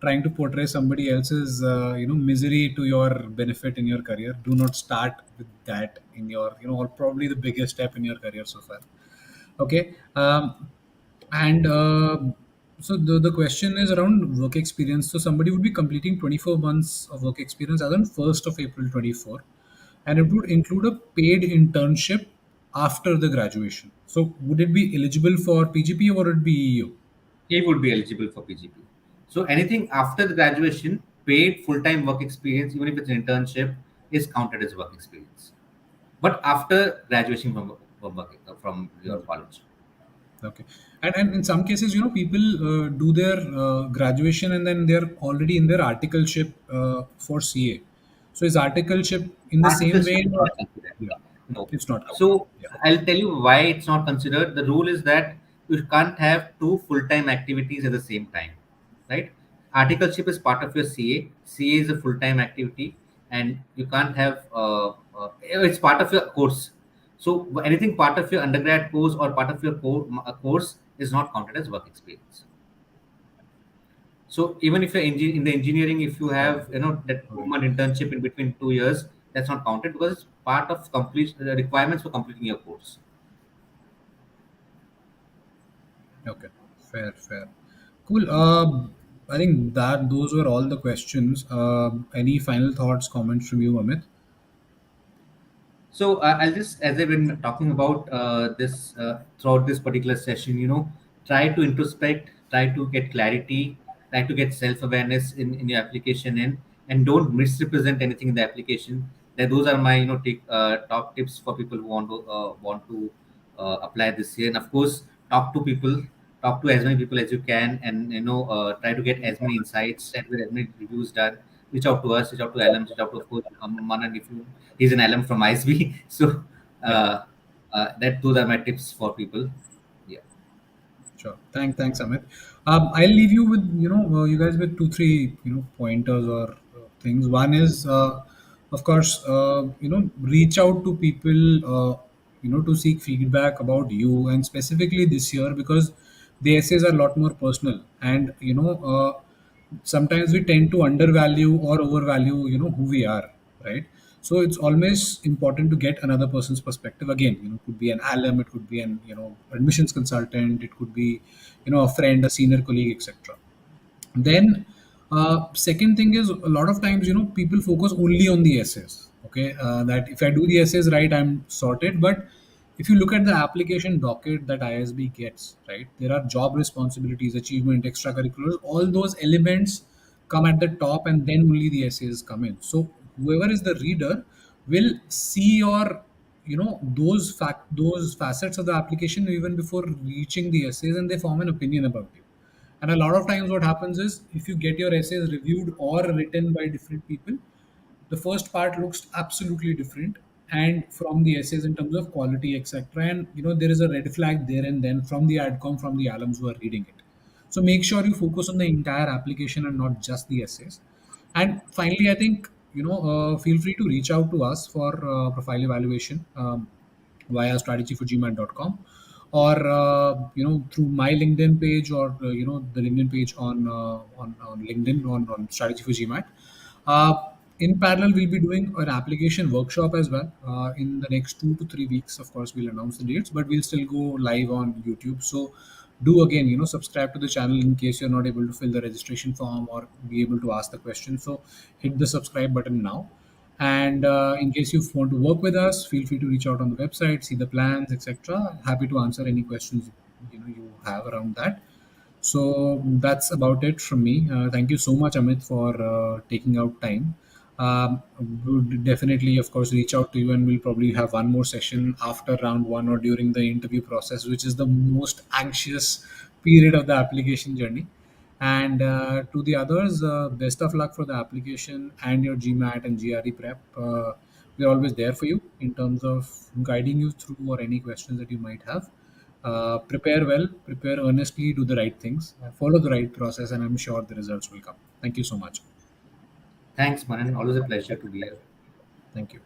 trying to portray somebody else's misery to your benefit in your career. Do not start with that in your or probably the biggest step in your career so far. Okay. And so the question is around work experience. So somebody would be completing 24 months of work experience as on 1st of April 24, and it would include a paid internship after the graduation. So would it be eligible for PGP or would it be EU? He would be eligible for PGP. So anything after the graduation, paid full-time work experience, even if it's an internship, is counted as work experience. But after graduation from your college. Okay. And in some cases, people do their graduation and then they're already in their articleship for CA. So is articleship in the same Articleship way? is Or not considered. yeah, No. it's not counted. So Yeah. I'll tell you why it's not considered. The rule is that you can't have two full-time activities at the same time, right? Articleship is part of your CA. CA is a full-time activity, and you can't have. It's part of your course. So anything part of your undergrad course or part of your course is not counted as work experience. So even if you're in the engineering, if you Right. have that Right. 2 month internship in between 2 years, that's not counted because it's part of complete the requirements for completing your course. Okay. Fair. Fair. Cool. I think that those were all the questions. Any final thoughts, comments from you, Amit? So I'll just, as I've been talking about this throughout this particular session, try to introspect, try to get clarity, try to get self-awareness in your application, and don't misrepresent anything in the application. That those are my top tips for people who want to apply this year. And of course, talk to people, talk to as many people as you can, and try to get as many insights and with as many reviews done. Reach out to us, reach out to alums, reach out to, of course, Manan, if you he's an alum from ISB. So Yeah. that those are my tips for people. Yeah. Sure. Thanks, Amit. I'll leave you with you guys with two, three pointers or things. One is, of course, reach out to people, to seek feedback about you, and specifically this year because the essays are a lot more personal, and sometimes we tend to undervalue or overvalue who we are, right? So it's always important to get another person's perspective. Again, it could be an alum, it could be an admissions consultant, it could be a friend, a senior colleague, etc. Then, second thing is, a lot of times, people focus only on the essays. Okay, that if I do the essays right, I'm sorted. But if you look at the application docket that ISB gets, right, there are job responsibilities, achievement, extracurriculars, all those elements come at the top, and then only the essays come in. So whoever is the reader will see your those facets of the application even before reaching the essays, and they form an opinion about you. And a lot of times, what happens is if you get your essays reviewed or written by different people, the first part looks absolutely different, and from the essays in terms of quality, etc. And there is a red flag there and then from the adcom, from the alums who are reading it. So make sure you focus on the entire application and not just the essays. And finally, I think feel free to reach out to us for profile evaluation. Via strategyforgmat.com, or through my LinkedIn page, or the LinkedIn page on LinkedIn on strategy for GMAT. uh, in parallel, we'll be doing an application workshop as well in the next 2 to 3 weeks. Of course, we'll announce the dates, but we'll still go live on YouTube. So do again, subscribe to the channel in case you're not able to fill the registration form or be able to ask the question. So hit the subscribe button now. And in case you want to work with us, feel free to reach out on the website, see the plans, etc. Happy to answer any questions you have around that. So that's about it from me. Thank you so much, Amit, for taking out time. Would definitely, of course, reach out to you, and we'll probably have one more session after round one or during the interview process, which is the most anxious period of the application journey. And to the others, best of luck for the application and your GMAT and GRE prep. We're always there for you in terms of guiding you through or any questions that you might have. Prepare well, prepare earnestly, do the right things, follow the right process, and I'm sure the results will come. Thank you so much. Thanks, Manan. Always a pleasure to be here. Thank you.